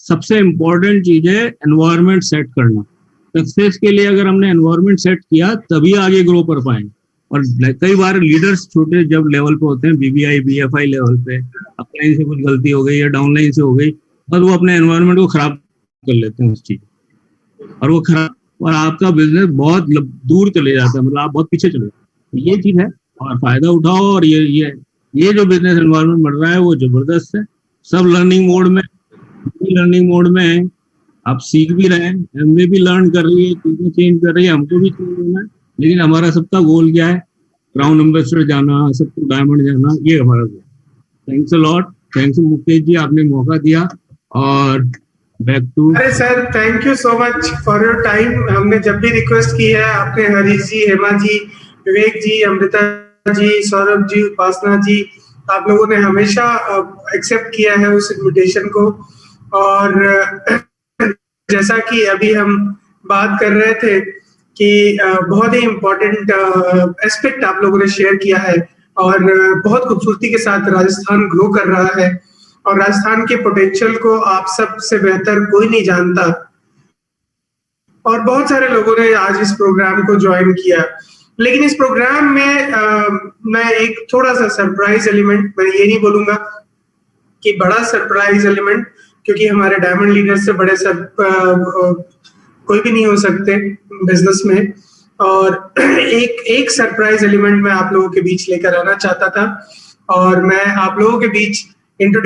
सबसे इम्पोर्टेंट चीज है एनवायरनमेंट सेट करना। सक्सेस के लिए अगर हमने एनवायरनमेंट सेट किया तभी आगे ग्रो कर पाएंगे। और कई बार लीडर्स छोटे जब लेवल पे होते हैं, बीबीआई बीएफआई लेवल पे, अपलाइन से कुछ गलती हो गई या डाउनलाइन से हो गई, और वो अपने एनवायरनमेंट को खराब कर लेते हैं उस चीज, और वो खराब, और आपका बिजनेस बहुत दूर चले जाता है, मतलब आप बहुत पीछे चले जाते हैं। ये चीज है, और फायदा उठाओ। और ये जो बिजनेस एनवायरनमेंट बढ़ रहा है वो जबरदस्त है। सब लर्निंग मोड में है, आप सीख भी रहे हैं, एमवे भी लर्न कर रही है, चीजें चेंज कर रही है, हमको भी चेंज होना है। लेकिन हमारा सबका गोल क्या है, क्राउन एम्बेसडर जाना, सबको डायमंड जाना, ये हमारा goal. Thanks a lot, thanks Mukesh ji, आपने मौका दिया। और बैक टू। अरे sir, thank you so much for your time. हमने जब भी रिक्वेस्ट की है, आपने हरीश जी, हेमा जी, विवेक जी, अमृता जी, सौरभ जी, उपासना जी, आप लोगों ने हमेशा एक्सेप्ट किया है उस इन्विटेशन को। और जैसा कि अभी हम बात कर रहे थे कि बहुत ही इम्पोर्टेंट एस्पेक्ट आप लोगों ने शेयर किया है, और बहुत खूबसूरती के साथ राजस्थान ग्रो कर रहा है, और राजस्थान के पोटेंशियल को आप सबसे बेहतर कोई नहीं जानता। और बहुत सारे लोगों ने आज इस प्रोग्राम को ज्वाइन किया, लेकिन इस प्रोग्राम में मैं एक थोड़ा सा सरप्राइज एलिमेंट, मैं ये नहीं बोलूंगा कि बड़ा सरप्राइज एलिमेंट, क्योंकि हमारे डायमंड लीडर से बड़े कोई भी नहीं हो सकते बिजनेस में। और एक सरप्राइज एलिमेंट मैं आप लोगों के बीच लेकर आना चाहता था, और मैं आप लोगों के बीच इंट्रोड्यूस